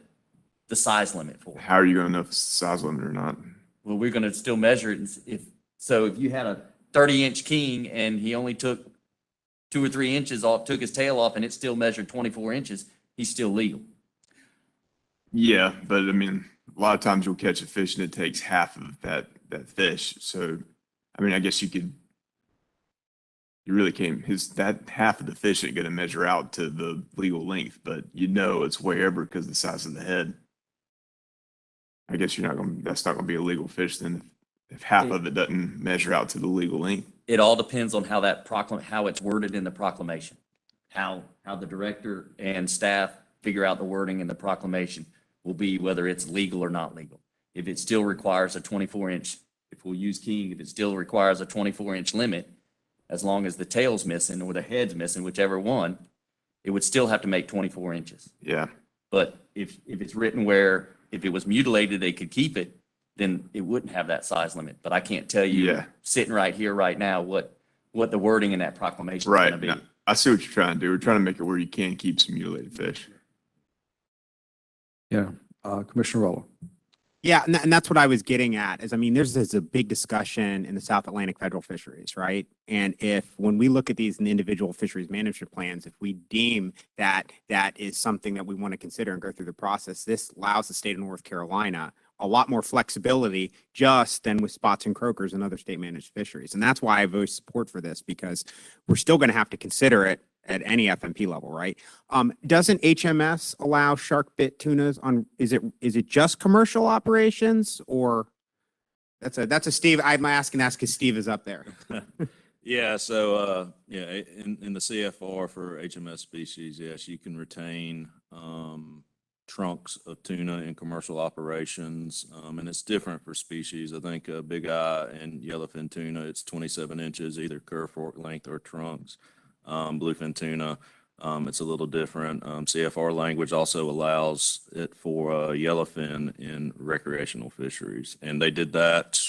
size limit for it. How are you going to know if it's the size limit or not? Well, we're gonna still measure it, and if you had a 30-inch king and he only took 2 or 3 inches off, took his tail off, and it still measured 24 inches, he's still legal. Yeah, but I mean, a lot of times you'll catch a fish and it takes half of that fish. So, I mean, I guess you really can't, that half of the fish ain't gonna measure out to the legal length, but it's wherever because of the size of the head. I guess that's not gonna be a legal fish then if half of it doesn't measure out to the legal length. It all depends on how how it's worded in the proclamation, how the director and staff figure out the wording in the proclamation will be whether it's legal or not legal. If it still requires a 24-inch, if we'll use king, if it still requires a 24-inch limit, as long as the tail's missing or the head's missing, whichever one, it would still have to make 24 inches. Yeah. But if it's written where if it was mutilated, they could keep it, then it wouldn't have that size limit. But I can't tell you sitting right here, right now, what the wording in that proclamation is Right. going to be. No, I see what you're trying to do. We're trying to make it where you can keep some mutilated fish. Yeah. Commissioner Rowland. Yeah, and that's what I was getting at is, I mean, there's a big discussion in the South Atlantic federal fisheries, right? And when we look at these individual fisheries management plans, if we deem that is something that we want to consider and go through the process, this allows the state of North Carolina a lot more flexibility just than with spots and croakers and other state managed fisheries. And that's why I voice support for this, because we're still going to have to consider it at any FMP level, right? Doesn't HMS allow shark bit tunas on, is it just commercial operations, or that's a Steve, I'm asking that because Steve is up there. Yeah, so, in the CFR for HMS species, yes, you can retain, trunks of tuna in commercial operations. And it's different for species. I think, big eye and yellowfin tuna, it's 27 inches, either curve fork length or trunks. Bluefin tuna, it's a little different. CFR language also allows it for yellowfin in recreational fisheries. And they did that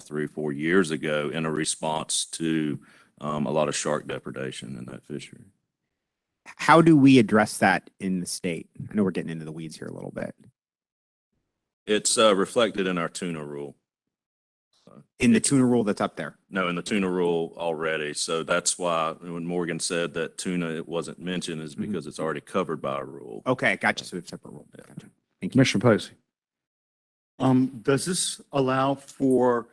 3 or 4 years ago in a response to a lot of shark depredation in that fishery. How do we address that in the state? I know we're getting into the weeds here a little bit. It's reflected in our tuna rule. In the tuna rule that's up there? No, in the tuna rule already. So that's why when Morgan said that tuna, it wasn't mentioned, is because it's already covered by a rule. Okay, gotcha. So we have a separate rule. Gotcha. Thank you. Commissioner Posey. Does this allow for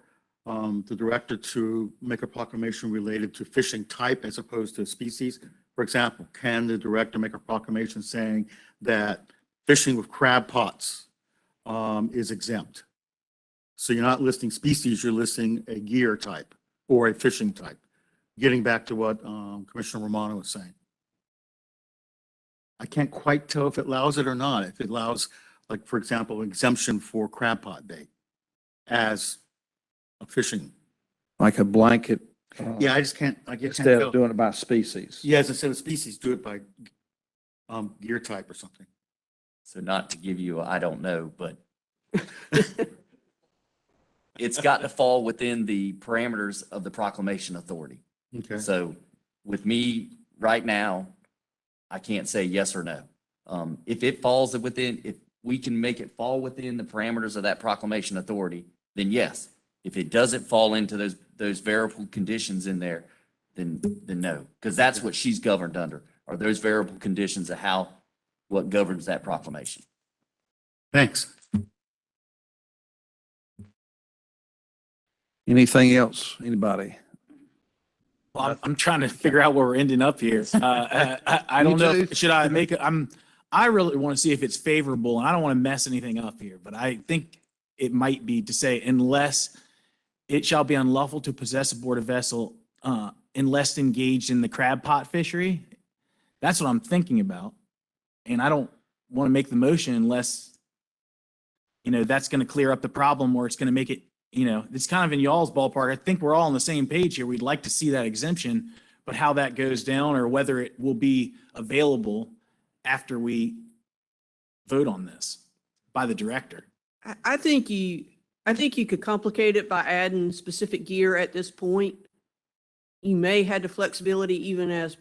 the director to make a proclamation related to fishing type as opposed to species? For example, can the director make a proclamation saying that fishing with crab pots is exempt? So you're not listing species, you're listing a gear type or a fishing type. Getting back to what Commissioner Romano was saying. I can't quite tell if it allows it or not. If it allows, like, for example, exemption for crab pot bait as a fishing. Like a blanket Yeah, I just can't, I just can't Instead go. of doing it by species. Yeah, as instead of species, do it by gear type or something. So not to give you, I don't know, but it's got to fall within the parameters of the proclamation authority. Okay. So with me right now, I can't say yes or no. If it falls within, if we can make it fall within the parameters of that proclamation authority, then yes. If it doesn't fall into those variable conditions in there, then no, because that's what she's governed under, are those variable conditions of what governs that proclamation. Thanks. Anything else? Anybody? Well, I'm trying to figure out where we're ending up here. I don't know. Should I make it? I really want to see if it's favorable, and I don't want to mess anything up here, but I think it might be to say unless it shall be unlawful to possess aboard a vessel unless engaged in the crab pot fishery. That's what I'm thinking about. And I don't want to make the motion unless, that's going to clear up the problem or it's going to make it, it's kind of in y'all's ballpark. I think we're all on the same page here. We'd like to see that exemption, but how that goes down or whether it will be available after we vote on this by the director. I think you could complicate it by adding specific gear at this point. You may have the flexibility even as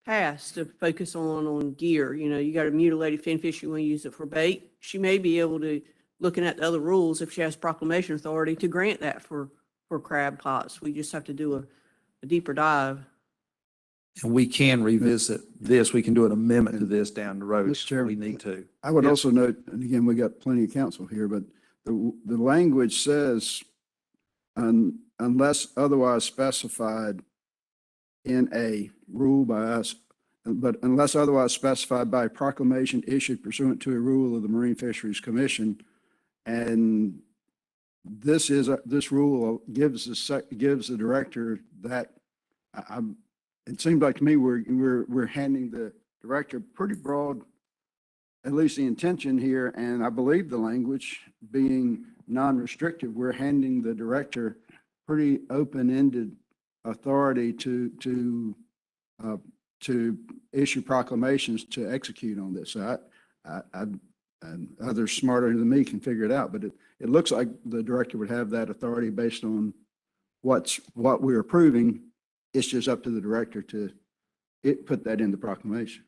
past to focus on gear. You got a mutilated finfish, you want to use it for bait. She may be able to, looking at the other rules, if she has proclamation authority, to grant that for crab pots. We just have to do a deeper dive. And we can revisit this. We can do an amendment to this down the road Mr. if Chairman, we need to. I would Yes. also note, and again, we got plenty of counsel here, but the language says unless otherwise specified in a rule by us, but unless otherwise specified by proclamation issued pursuant to a rule of the Marine Fisheries Commission. And this rule gives the director that, it seems like to me we're handing the director pretty broad, at least the intention here, and I believe the language being non-restrictive, we're handing the director pretty open-ended authority to issue proclamations to execute on this. So and others smarter than me can figure it out, but it looks like the director would have that authority based on what we're approving. It's just up to the director to put that in the proclamation.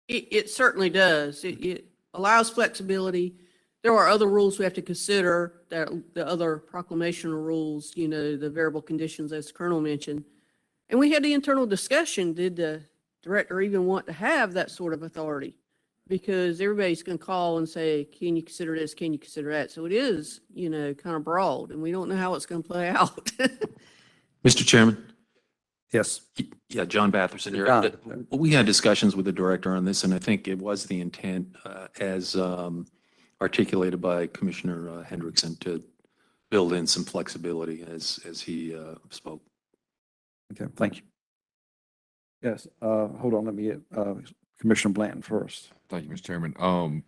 It certainly does. It allows flexibility. There are other rules we have to consider, that the other proclamational rules, the variable conditions as the Colonel mentioned. And we had the internal discussion, did the director even want to have that sort of authority? Because everybody's going to call and say, can you consider this? Can you consider that? So it is, kind of broad, and we don't know how it's going to play out. Mr. Chairman? Yes. Yeah, John Batherson here. John. We had discussions with the director on this, and I think it was the intent as articulated by Commissioner Hendrickson to build in some flexibility as he spoke. Okay, thank you. Yes, hold on, let me get Commissioner Blanton first. Thank you, Mr. Chairman.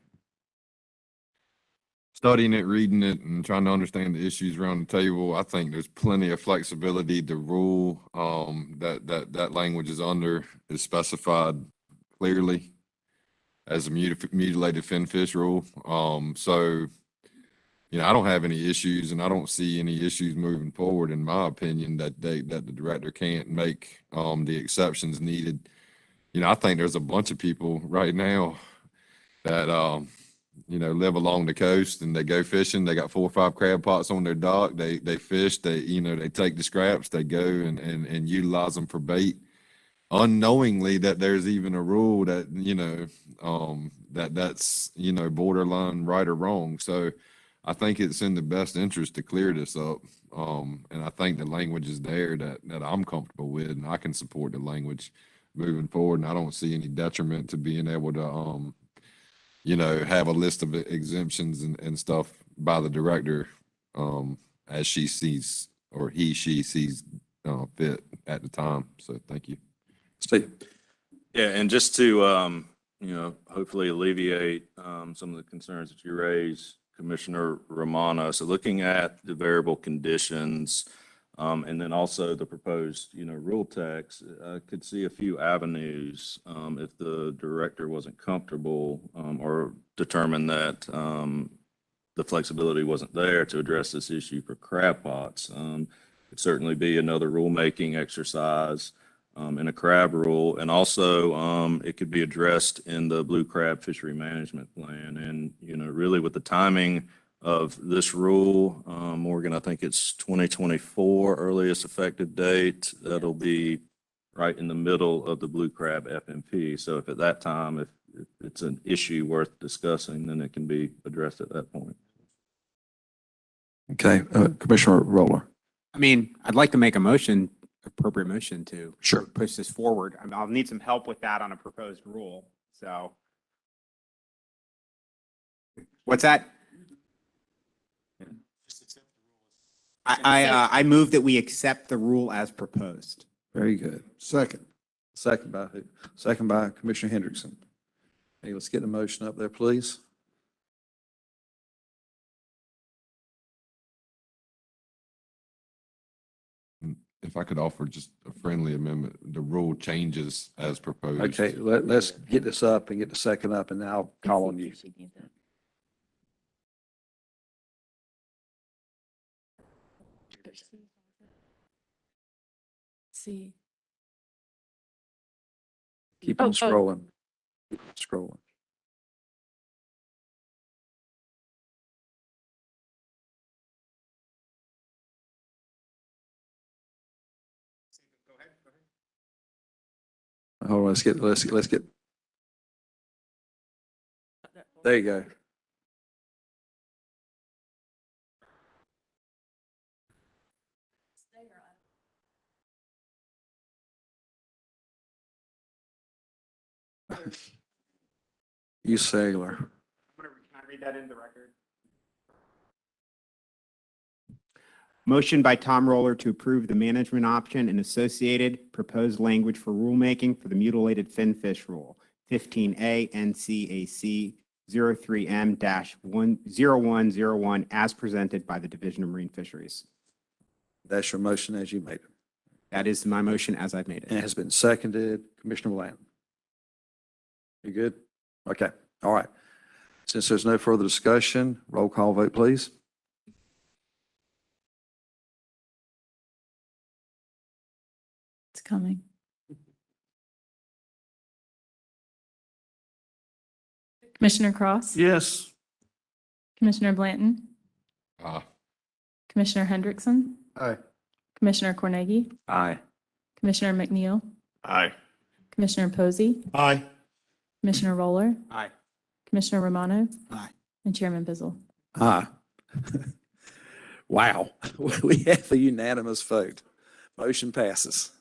Studying it, reading it, and trying to understand the issues around the table, I think there's plenty of flexibility. The rule that language is under is specified clearly as a mutilated finfish rule. So, I don't have any issues, and I don't see any issues moving forward, in my opinion, that the director can't make the exceptions needed. I think there's a bunch of people right now that live along the coast and they go fishing. They got 4 or 5 crab pots on their dock. They fish. They take the scraps. They go and utilize them for bait, unknowingly that there's even a rule that that's borderline right or wrong. So I think it's in the best interest to clear this up. And I think the language is there that I'm comfortable with, and I can support the language moving forward. And I don't see any detriment to being able to have a list of exemptions and stuff by the director as she sees, or she sees fit at the time. So thank you. Steve. Yeah, and just to, hopefully alleviate some of the concerns that you raised, Commissioner Romano. So looking at the variable conditions, And then also the proposed, rule text, I could see a few avenues, if the director wasn't comfortable, or determined that, the flexibility wasn't there to address this issue for crab pots. Could certainly be another rulemaking exercise, in a crab rule. And also, it could be addressed in the blue crab fishery management plan. And, really with the timing of this rule, Morgan, I think it's 2024 earliest effective date. That'll be right in the middle of the blue crab FMP. So if at that time, if it's an issue worth discussing, then it can be addressed at that point. Okay, Commissioner Roller. I mean, I'd like to make a motion, appropriate motion to Sure. push this forward. I'll need some help with that on a proposed rule. So. What's that? I move that we accept the rule as proposed. Very good. Second. Second by who? Second by Commissioner Hendrickson. Hey, let's get the motion up there, please. If I could offer just a friendly amendment, the rule changes as proposed. Okay, let's get this up and get the second up, and then I'll call on you. See. Keep on Oh. scrolling. Keep on scrolling. Hold on, let's get, there you go. You sailor. Can I read that into the record? Motion by Tom Roller to approve the management option and associated proposed language for rulemaking for the mutilated finfish rule, 15A NCAC 03M-0101 as presented by the Division of Marine Fisheries. That's your motion as you made it. That is my motion as I've made And it it. has been seconded. Commissioner Blanton. You good? Okay, all right. Since there's no further discussion, roll call vote, please. It's coming. Commissioner Cross? Yes. Commissioner Blanton? Ah, Commissioner Hendrickson? Aye. Commissioner Cornegie? Aye. Commissioner McNeil? Aye. Commissioner Posey? Aye. Commissioner Roller? Aye. Commissioner Romano? Aye. And Chairman Bizzle? Aye. Wow, we have a unanimous vote. Motion passes.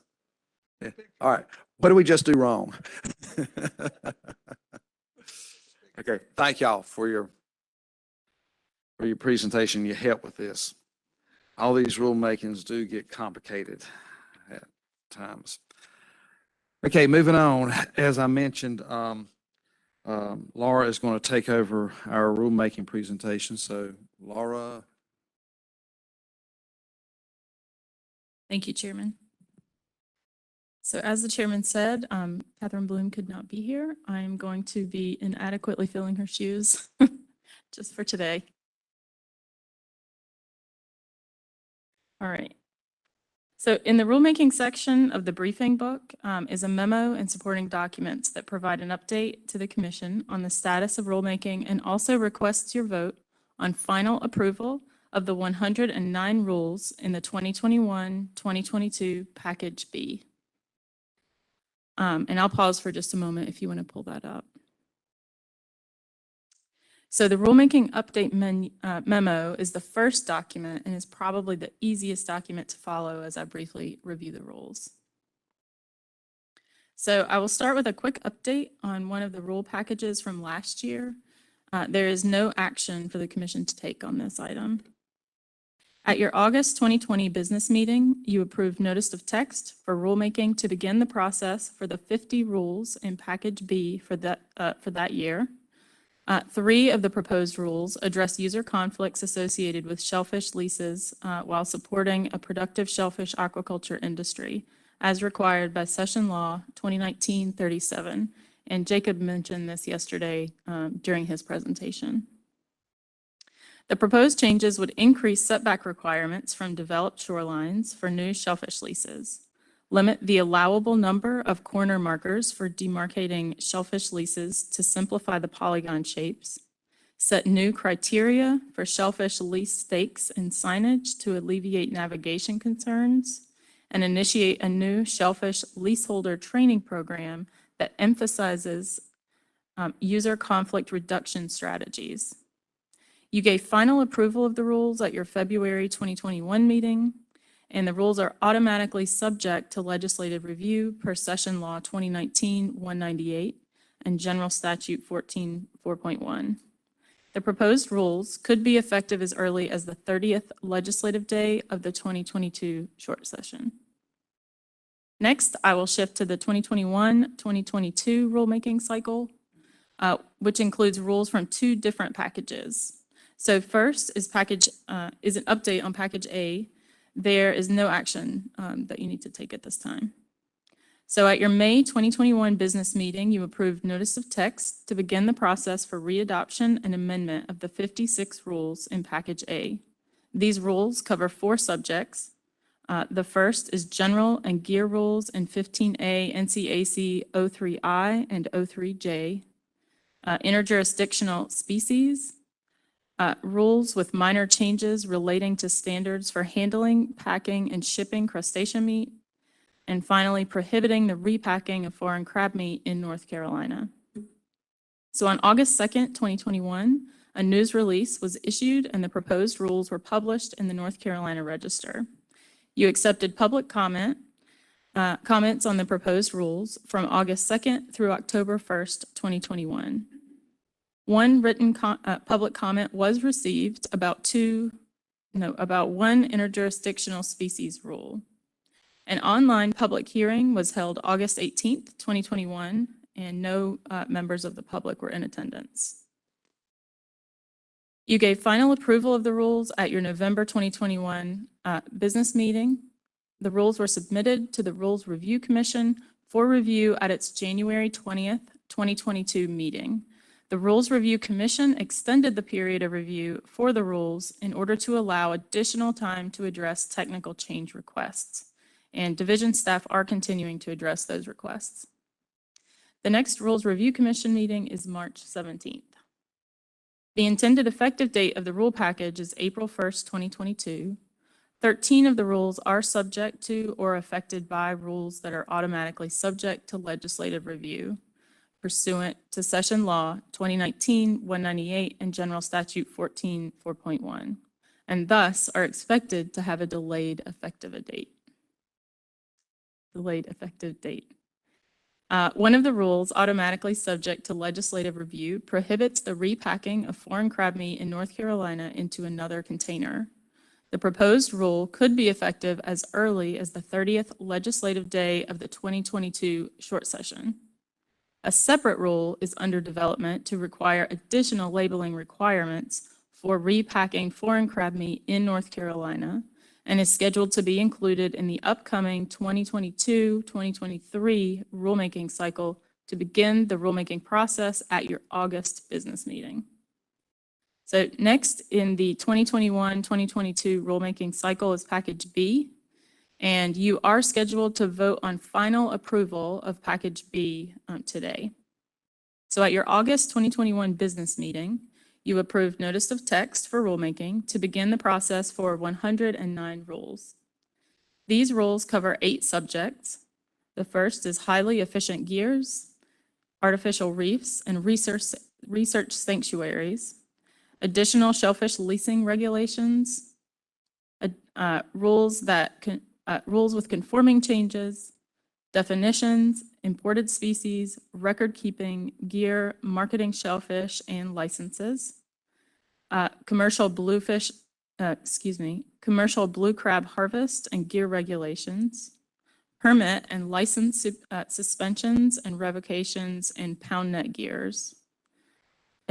Yeah. All right, what did we just do wrong? Okay, thank y'all for your presentation, your help with this. All these rulemakings do get complicated at times. Okay, moving on. As I mentioned, Laura is going to take over our rulemaking presentation. So Laura. Thank you, Chairman. So as the chairman said, Catherine Bloom could not be here. I'm going to be inadequately filling her shoes just for today. All right. So in the rulemaking section of the briefing book is a memo and supporting documents that provide an update to the commission on the status of rulemaking and also requests your vote on final approval of the 109 rules in the 2021-2022 Package B. And I'll pause for just a moment if you want to pull that up. So the rulemaking update memo is the first document and is probably the easiest document to follow as I briefly review the rules. So I will start with a quick update on one of the rule packages from last year. There is no action for the commission to take on this item. At your August 2020 business meeting, you approved notice of text for rulemaking to begin the process for the 50 rules in Package B for that year. Three of the proposed rules address user conflicts associated with shellfish leases while supporting a productive shellfish aquaculture industry, as required by Session Law 2019-37. And Jacob mentioned this yesterday during his presentation. The proposed changes would increase setback requirements from developed shorelines for new shellfish leases, limit the allowable number of corner markers for demarcating shellfish leases to simplify the polygon shapes, set new criteria for shellfish lease stakes and signage to alleviate navigation concerns, and initiate a new shellfish leaseholder training program that emphasizes user conflict reduction strategies. You gave final approval of the rules at your February 2021 meeting, and the rules are automatically subject to legislative review per Session Law 2019-198 and General Statute 14-4.1. The proposed rules could be effective as early as the 30th legislative day of the 2022 short session. Next, I will shift to the 2021-2022 rulemaking cycle, which includes rules from two different packages. So first is an update on Package A. There is no action that you need to take at this time. So at your May 2021 business meeting, you approved notice of text to begin the process for readoption and amendment of the 56 rules in Package A. These rules cover 4 subjects. The first is general and gear rules in 15A NCAC 03I and 03J, interjurisdictional species, rules with minor changes relating to standards for handling, packing, and shipping crustacean meat, and finally prohibiting the repacking of foreign crab meat in North Carolina. So on August 2nd, 2021, a news release was issued and the proposed rules were published in the North Carolina Register. You accepted public comments on the proposed rules from August 2nd through October 1st, 2021. One written public comment was received about one interjurisdictional species rule. An online public hearing was held August 18th, 2021, and no members of the public were in attendance. You gave final approval of the rules at your November 2021 business meeting. The rules were submitted to the Rules Review Commission for review at its January 20th, 2022 meeting. The Rules Review Commission extended the period of review for the rules in order to allow additional time to address technical change requests, and division staff are continuing to address those requests. The next Rules Review Commission meeting is March 17th. The intended effective date of the rule package is April 1st, 2022. 13 of the rules are subject to or affected by rules that are automatically subject to legislative review pursuant to Session Law 2019-198 and General Statute 14-4.1, and thus are expected to have a delayed effective date. One of the rules automatically subject to legislative review prohibits the repacking of foreign crab meat in North Carolina into another container. The proposed rule could be effective as early as the 30th legislative day of the 2022 short session. A separate rule is under development to require additional labeling requirements for repacking foreign crab meat in North Carolina and is scheduled to be included in the upcoming 2022-2023 rulemaking cycle to begin the rulemaking process at your August business meeting. So next in the 2021-2022 rulemaking cycle is Package B, and you are scheduled to vote on final approval of Package B today. So at your August 2021 business meeting, you approved notice of text for rulemaking to begin the process for 109 rules. These rules cover 8 subjects. The first is highly efficient gears, artificial reefs, and research sanctuaries, additional shellfish leasing regulations, rules with conforming changes, definitions, imported species, record keeping, gear, marketing shellfish, and licenses, commercial blue crab harvest and gear regulations, permit and license suspensions and revocations, and pound net gears,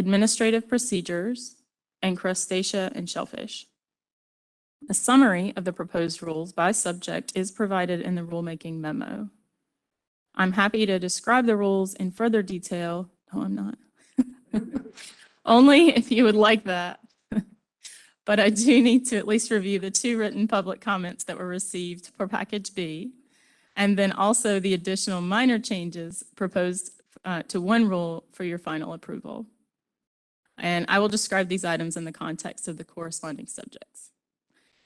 administrative procedures, and crustacea and shellfish. A summary of the proposed rules by subject is provided in the rulemaking memo. I'm happy to describe the rules in further detail. No, I'm not. Only if you would like that. But I do need to at least review the 2 written public comments that were received for package B, and then also the additional minor changes proposed to 1 rule for your final approval. And I will describe these items in the context of the corresponding subjects.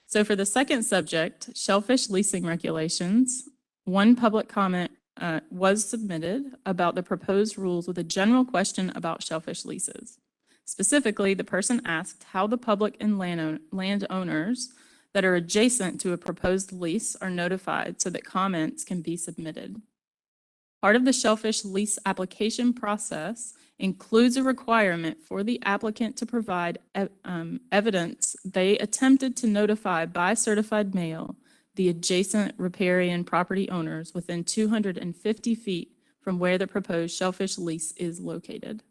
So for the second subject, shellfish leasing regulations, 1 public comment was submitted about the proposed rules with a general question about shellfish leases. Specifically, the person asked how the public and landowners that are adjacent to a proposed lease are notified so that comments can be submitted. Part of the shellfish lease application process includes a requirement for the applicant to provide evidence they attempted to notify by certified mail the adjacent riparian property owners within 250 feet from where the proposed shellfish lease is located.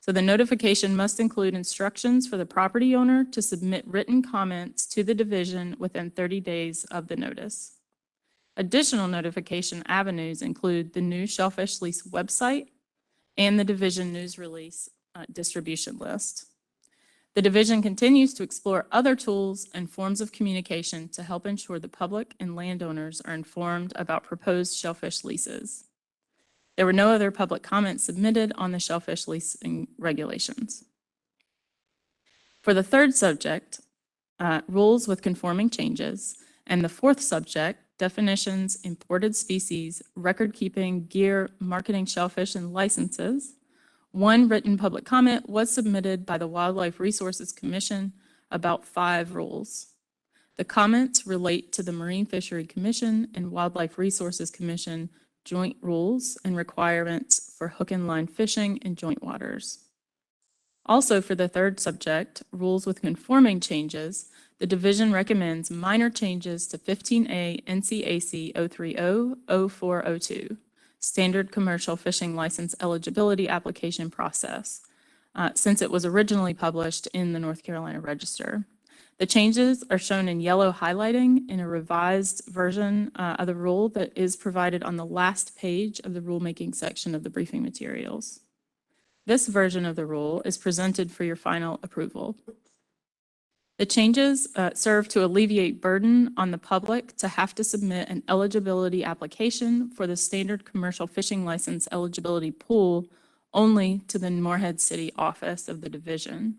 So the notification must include instructions for the property owner to submit written comments to the division within 30 days of the notice. Additional notification avenues include the new shellfish lease website and the division news release distribution list. The division continues to explore other tools and forms of communication to help ensure the public and landowners are informed about proposed shellfish leases. There were no other public comments submitted on the shellfish leasing regulations. For the third subject, rules with conforming changes, and the fourth subject, definitions, imported species, record keeping, gear, marketing shellfish, and licenses, 1 written public comment was submitted by the Wildlife Resources Commission about 5 rules. The comments relate to the Marine Fishery Commission and Wildlife Resources Commission joint rules and requirements for hook and line fishing in joint waters. Also, for the third subject, rules with conforming changes, the division recommends minor changes to 15A NCAC 030-0402, Standard Commercial Fishing License Eligibility Application Process, since it was originally published in the North Carolina Register. The changes are shown in yellow highlighting in a revised version of the rule that is provided on the last page of the rulemaking section of the briefing materials. This version of the rule is presented for your final approval. The changes serve to alleviate burden on the public to have to submit an eligibility application for the Standard Commercial Fishing License Eligibility Pool only to the Morehead City office of the division.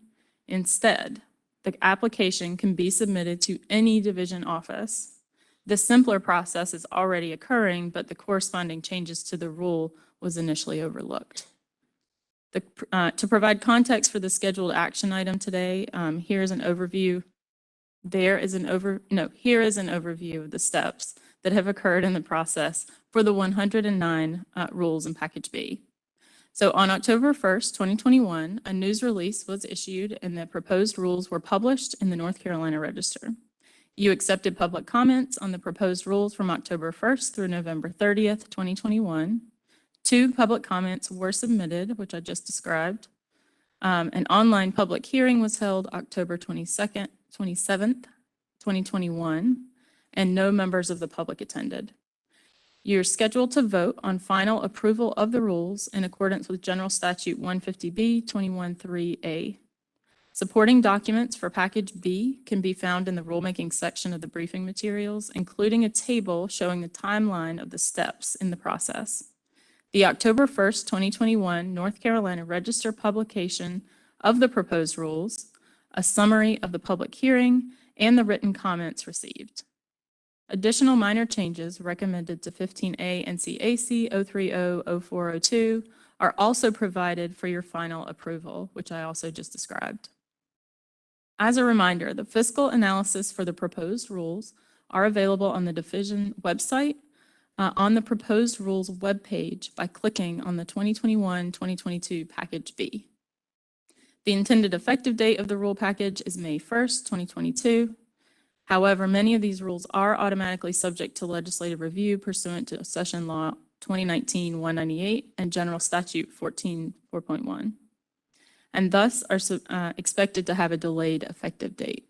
Instead, the application can be submitted to any division office. This simpler process is already occurring, but the corresponding changes to the rule was initially overlooked. To provide context for the scheduled action item today, here is an overview. Here is an overview of the steps that have occurred in the process for the 109 rules in Package B. So on October 1st, 2021, a news release was issued and the proposed rules were published in the North Carolina Register. You accepted public comments on the proposed rules from October 1st through November 30th, 2021. 2 public comments were submitted, which I just described. An online public hearing was held October 27th, 2021, and no members of the public attended. You're scheduled to vote on final approval of the rules in accordance with General Statute 150B 21(3)A. Supporting documents for Package B can be found in the rulemaking section of the briefing materials, including a table showing the timeline of the steps in the process. The October 1st, 2021 North Carolina Register publication of the proposed rules, a summary of the public hearing, and the written comments received. Additional minor changes recommended to 15A NCAC 030-0402 are also provided for your final approval, which I also just described. As a reminder, the fiscal analysis for the proposed rules are available on the division website on the proposed rules webpage by clicking on the 2021-2022 Package B. The intended effective date of the rule package is May 1st, 2022. However, many of these rules are automatically subject to legislative review pursuant to Session Law 2019-198 and General Statute 14.4.1. and thus are expected to have a delayed effective date.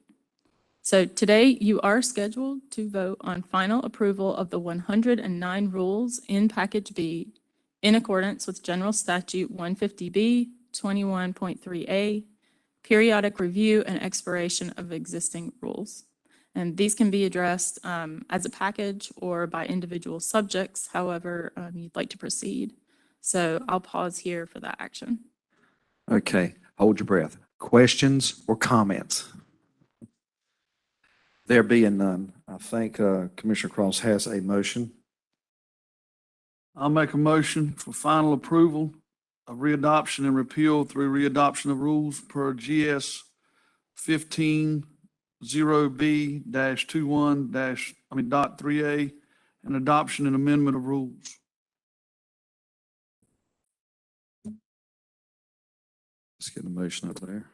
So today you are scheduled to vote on final approval of the 109 rules in Package B in accordance with General Statute 150B, 21.3A, periodic review and expiration of existing rules. And these can be addressed as a package or by individual subjects, however you'd like to proceed. So I'll pause here for that action. Okay, hold your breath. Questions or comments? There being none, I think Commissioner Cross has a motion. I'll make a motion for final approval of readoption and repeal through readoption of rules per GS 15-0B-21- dot 3A and adoption and amendment of rules. Let's get the motion up there.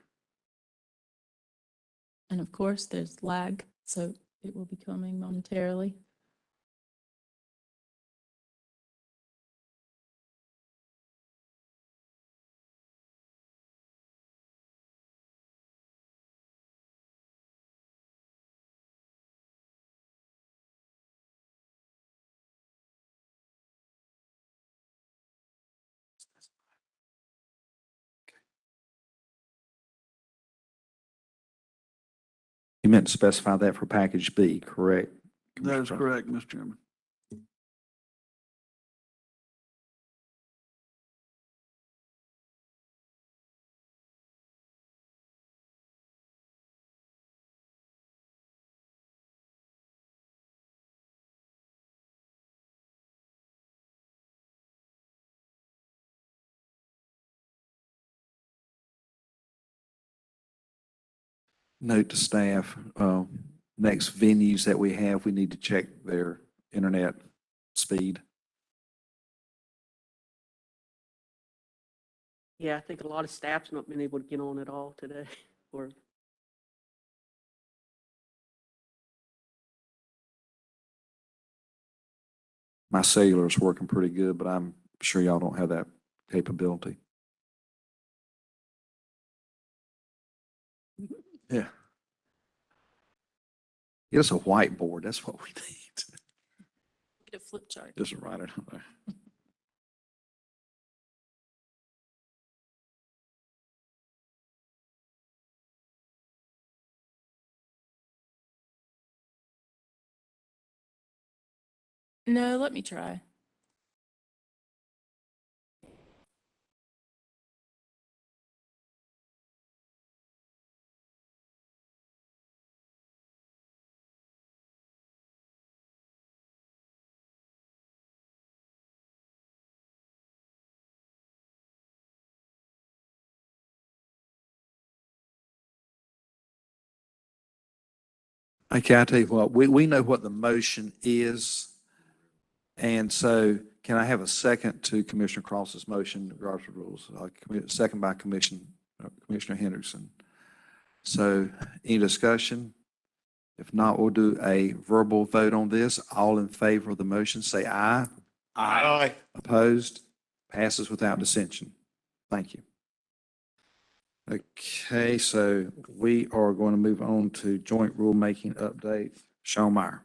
And of course, there's lag, so it will be coming momentarily. You meant to specify that for package B, correct? That is correct, Mr. Chairman. Note to staff, next venues that we have, we need to check their internet speed. Yeah, I think a lot of staff's not been able to get on at all today, or My cellular is working pretty good, but I'm sure y'all don't have that capability. Yeah. Get us a whiteboard. That's what we need. Get a flip chart. Just write it on there. No, let me try. Okay, I tell you what, we know what the motion is. And so can I have a second to Commissioner Cross's motion in regards to rules? Second by Commissioner Hendrickson. So any discussion? If not, we'll do a verbal vote on this. All in favor of the motion, say aye. Aye. Opposed? Passes without dissension. Thank you. Okay, so we are going to move on to joint rulemaking update. Sean Meyer.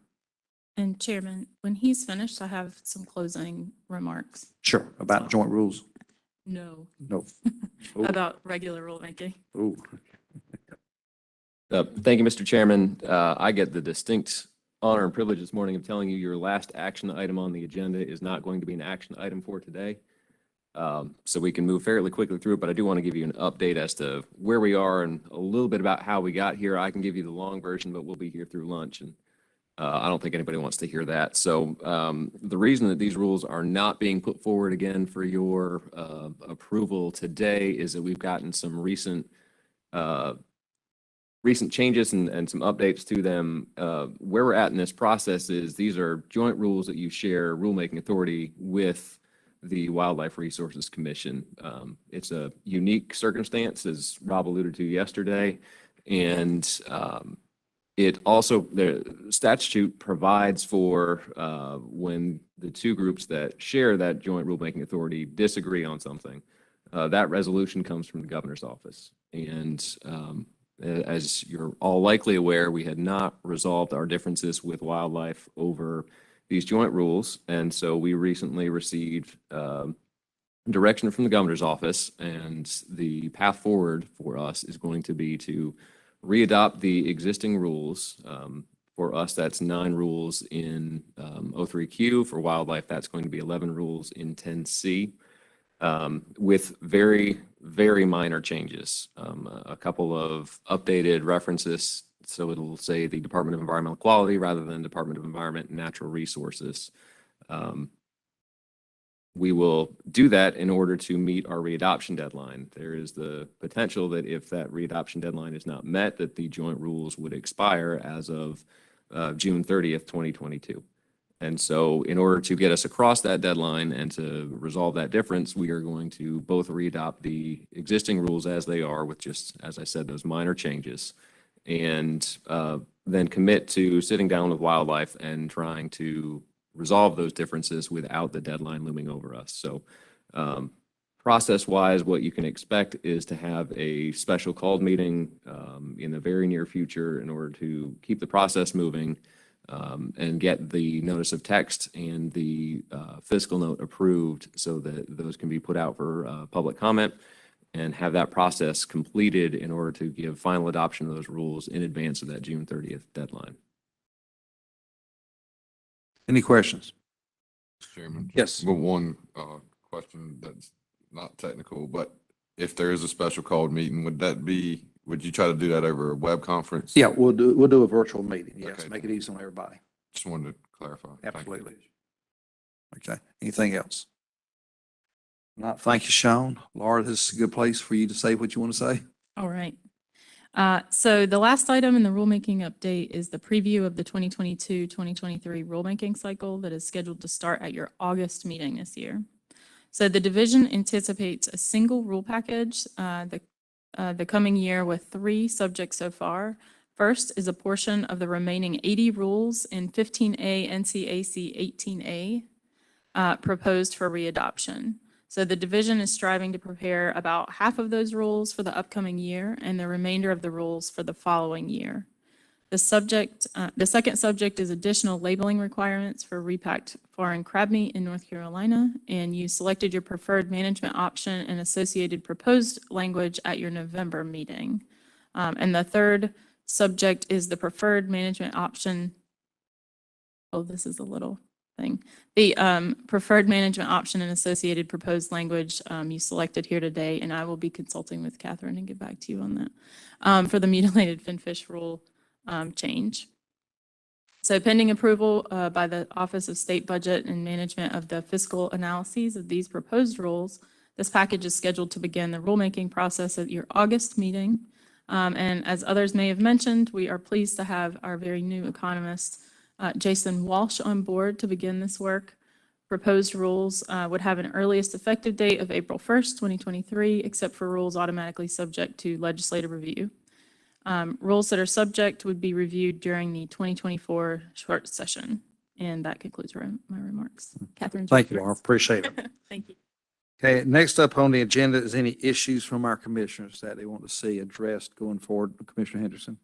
And Chairman, when he's finished, I have some closing remarks. Sure, about joint rules. No. No. About regular rulemaking. Ooh. Thank you, Mr. Chairman. I get the distinct honor and privilege this morning of telling you your last action item on the agenda is not going to be an action item for today. So we can move fairly quickly through it, but I do want to give you an update as to where we are and a little bit about how we got here. I can give you the long version, but we'll be here through lunch, and I don't think anybody wants to hear that. So the reason that these rules are not being put forward again for your approval today is that we've gotten some recent changes and some updates to them. Where we're at in this process is these are joint rules that you share rulemaking authority with the Wildlife Resources Commission. It's a unique circumstance, as Rob alluded to yesterday, and it also, the statute provides for when the two groups that share that joint rulemaking authority disagree on something, That resolution comes from the governor's office. And as you're all likely aware, we had not resolved our differences with wildlife over these joint rules. And so we recently received direction from the governor's office, and the path forward for us is going to be to readopt the existing rules. For us, that's 9 rules in 03Q. For wildlife, that's going to be 11 rules in 10C, with very, very minor changes. A couple of updated references, so it'll say the Department of Environmental Quality rather than Department of Environment and Natural Resources. We will do that in order to meet our readoption deadline. There is the potential that if that readoption deadline is not met, that the joint rules would expire as of June 30th, 2022. And so in order to get us across that deadline and to resolve that difference, we are going to both readopt the existing rules as they are with just, as I said, those minor changes, and then commit to sitting down with wildlife and trying to resolve those differences without the deadline looming over us. So process-wise, what you can expect is to have a special called meeting in the very near future in order to keep the process moving and get the notice of text and the fiscal note approved so that those can be put out for public comment, and have that process completed in order to give final adoption of those rules in advance of that June 30th deadline. Any questions? Mr. Chairman? Yes. But one question that's not technical, but if there is a special called meeting, would you try to do that over a web conference? Yeah, we'll do a virtual meeting. Yes, Okay. make it easy on everybody. Just wanted to clarify. Thank you. Absolutely. Okay. Anything else? Not, thank you, Sean. Laura, this is a good place for you to say what you want to say. All right. So the last item in the rulemaking update is the preview of the 2022-2023 rulemaking cycle that is scheduled to start at your August meeting this year. So the division anticipates a single rule package the coming year with 3 subjects so far. First is a portion of the remaining 80 rules in 15A NCAC 18A proposed for readoption. So the division is striving to prepare about half of those rules for the upcoming year and the remainder of the rules for the following year. The second subject is additional labeling requirements for repacked foreign crab meat in North Carolina, and you selected your preferred management option and associated proposed language at your November meeting. And the third subject is the preferred management option. Oh, this is a little thing. The preferred management option and associated proposed language you selected here today, and I will be consulting with Catherine and get back to you on that for the mutilated finfish rule change. So pending approval by the Office of State Budget and Management of the fiscal analyses of these proposed rules, this package is scheduled to begin the rulemaking process at your August meeting. And as others may have mentioned, we are pleased to have our very new economist, Jason Walsh, on board to begin this work. Proposed rules would have an earliest effective date of April 1st, 2023, except for rules automatically subject to legislative review. Rules that are subject would be reviewed during the 2024 short session. And that concludes my remarks. Catherine. Thank you, Laura. Appreciate it. Thank you. Okay, next up on the agenda is any issues from our commissioners that they want to see addressed going forward. Commissioner Henderson.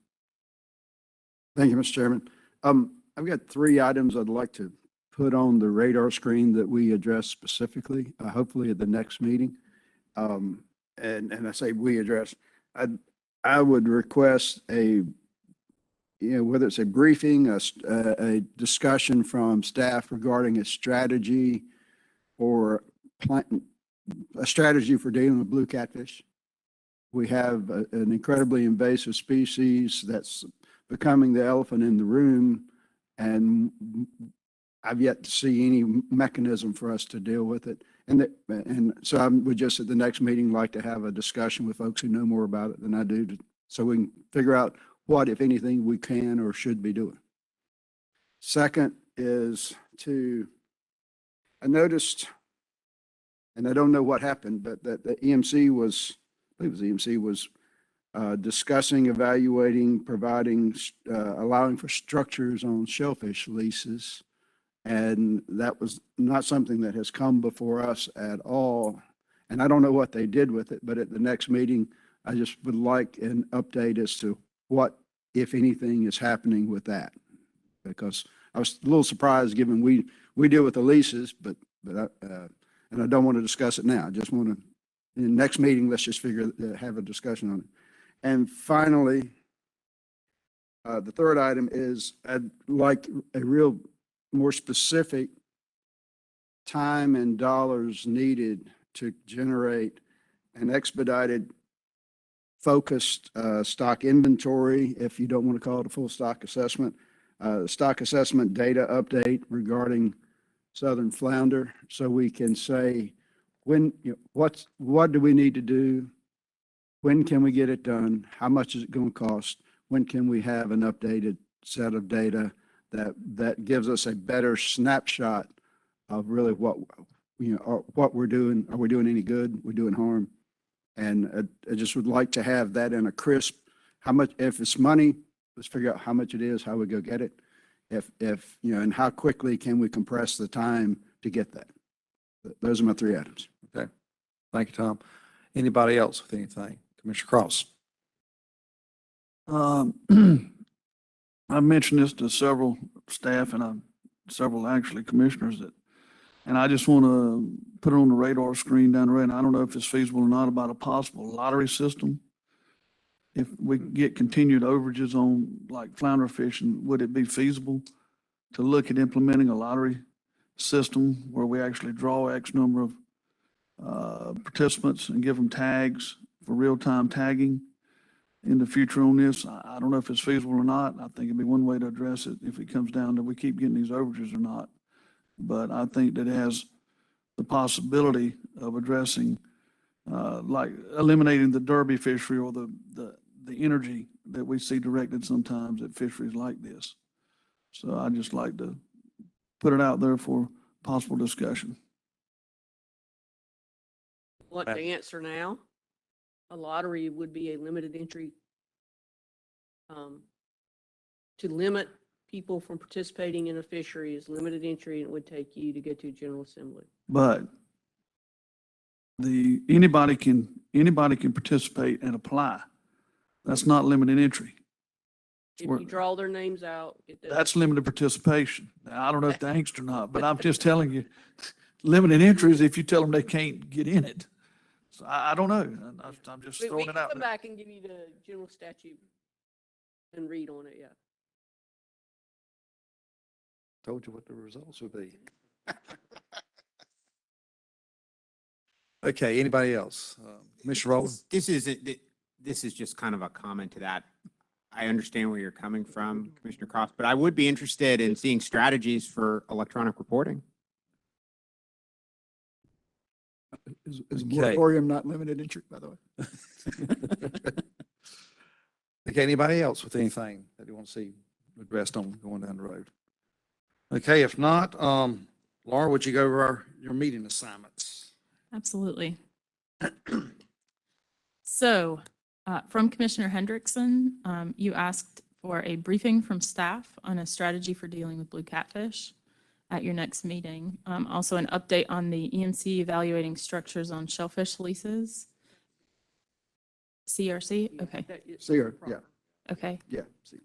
Thank you, Mr. Chairman. I've got 3 items I'd like to put on the radar screen that we address specifically, hopefully at the next meeting. And I say we address, I would request whether it's a briefing, a discussion from staff regarding a strategy or a strategy for dealing with blue catfish. We have an incredibly invasive species that's becoming the elephant in the room, and I've yet to see any mechanism for us to deal with it. And so I would just at the next meeting like to have a discussion with folks who know more about it than I do, so we can figure out what, if anything, we can or should be doing. Second is I noticed, and I don't know what happened, but that the EMC was, I believe it was EMC was discussing, evaluating, providing, allowing for structures on shellfish leases. And that was not something that has come before us at all. And I don't know what they did with it, but at the next meeting, I just would like an update as to what, if anything, is happening with that. Because I was a little surprised, given we deal with the leases, and I don't want to discuss it now. I just want to, in the next meeting, let's just have a discussion on it. And finally, the third item is I'd like a real more specific time and dollars needed to generate an expedited, focused stock inventory, if you don't want to call it a full stock assessment, stock assessment data update regarding southern flounder, so we can say when, what do we need to do? When can we get it done? How much is it going to cost? When can we have an updated set of data that gives us a better snapshot of really what, what we're doing? Are we doing any good? We're doing harm? And I just would like to have that in a crisp, how much, if it's money, let's figure out how much it is, how we go get it. If and how quickly can we compress the time to get that? Those are my three items. Okay. Thank you, Tom. Anybody else with anything? Commissioner Cross. I mentioned this to several staff and several actually commissioners and I just want to put it on the radar screen down the road. And I don't know if it's feasible or not, about a possible lottery system. If we get continued overages on like flounder fishing, would it be feasible to look at implementing a lottery system where we actually draw X number of participants and give them tags for real-time tagging in the future on this? I don't know if it's feasible or not. I think it'd be one way to address it if it comes down to we keep getting these overages or not. But I think that it has the possibility of addressing, like eliminating the derby fishery or the energy that we see directed sometimes at fisheries like this. So I'd just like to put it out there for possible discussion. Want to answer now? A lottery would be a limited entry to limit people from participating in a fishery is limited entry, and it would take you to get to General Assembly. But anybody can participate and apply. That's not limited entry. If you draw their names out, That's limited participation. Now, I don't know if they're angst or not, but I'm just telling you, limited entry is if you tell them they can't get in it. So I don't know. I'm just we throwing can it out come there. back and give you the general statute and read on it. Yeah. Told you what the results would be. Okay, anybody else? Mr. Rowland? This is just kind of a comment to that. I understand where you're coming from, Commissioner Cross, but I would be interested in seeing strategies for electronic reporting. Is Okay. moratorium not limited entry, by the way? Okay, anybody else with anything that you want to see addressed on going down the road? Okay, if not, Laura, would you go over your meeting assignments? Absolutely. So, from Commissioner Hendrickson, you asked for a briefing from staff on a strategy for dealing with blue catfish at your next meeting. Also an update on the EMC evaluating structures on shellfish leases. CRC? Okay. CR, yeah, Okay. yeah, see,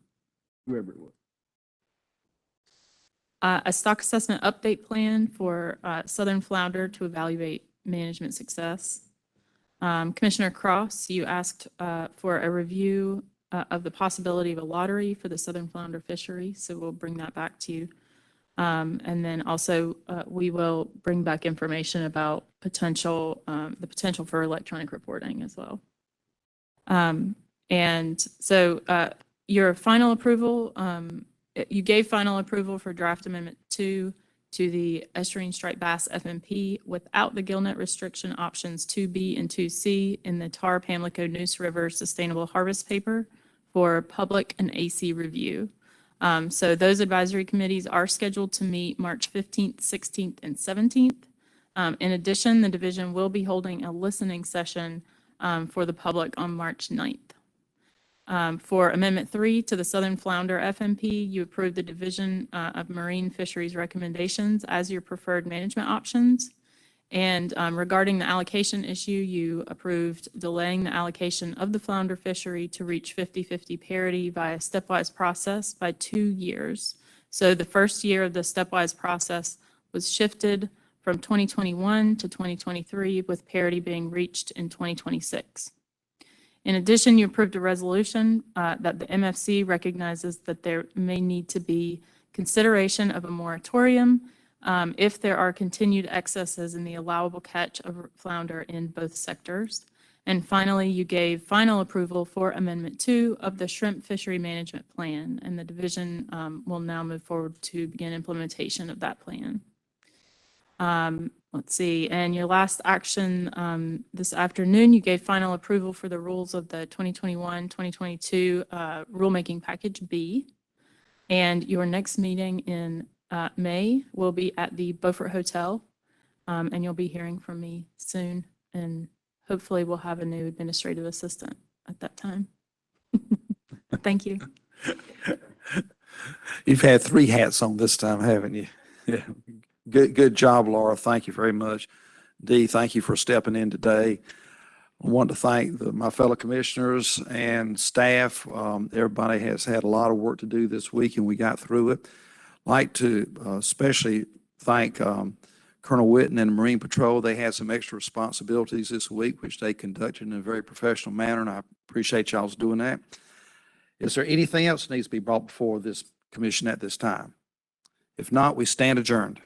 whoever it was. A stock assessment update plan for southern flounder to evaluate management success. Commissioner Cross, you asked for a review of the possibility of a lottery for the southern flounder fishery, so we'll bring that back to you. And then also we will bring back information about the potential for electronic reporting as well. And so your final approval, you gave final approval for draft amendment 2 to the estuarine striped bass FMP without the gillnet restriction options 2B and 2C in the TAR Pamlico Neuse River Sustainable Harvest Paper for public and AC review. So those advisory committees are scheduled to meet March 15th, 16th, and 17th. In addition, the division will be holding a listening session for the public on March 9th. For Amendment 3 to the Southern Flounder FMP, you approved the Division of Marine Fisheries recommendations as your preferred management options. And regarding the allocation issue, you approved delaying the allocation of the flounder fishery to reach 50-50 parity via stepwise process by 2 years. So the first year of the stepwise process was shifted from 2021 to 2023, with parity being reached in 2026. In addition, you approved a resolution that the MFC recognizes that there may need to be consideration of a moratorium if there are continued excesses in the allowable catch of flounder in both sectors. And finally, you gave final approval for Amendment 2 of the Shrimp Fishery Management Plan, and the division will now move forward to begin implementation of that plan. Let's see, and your last action this afternoon, you gave final approval for the rules of the 2021-2022 Rulemaking Package B. And your next meeting in May will be at the Beaufort Hotel, and you'll be hearing from me soon. And hopefully we'll have a new administrative assistant at that time. Thank you. You've had 3 hats on this time, haven't you? Yeah. Good job, Laura. Thank you very much. Dee, thank you for stepping in today. I want to thank my fellow commissioners and staff. Everybody has had a lot of work to do this week, and we got through it. I'd like to especially thank Colonel Witten and the Marine Patrol. They had some extra responsibilities this week, which they conducted in a very professional manner, and I appreciate y'all's doing that. Is there anything else that needs to be brought before this commission at this time? If not, we stand adjourned.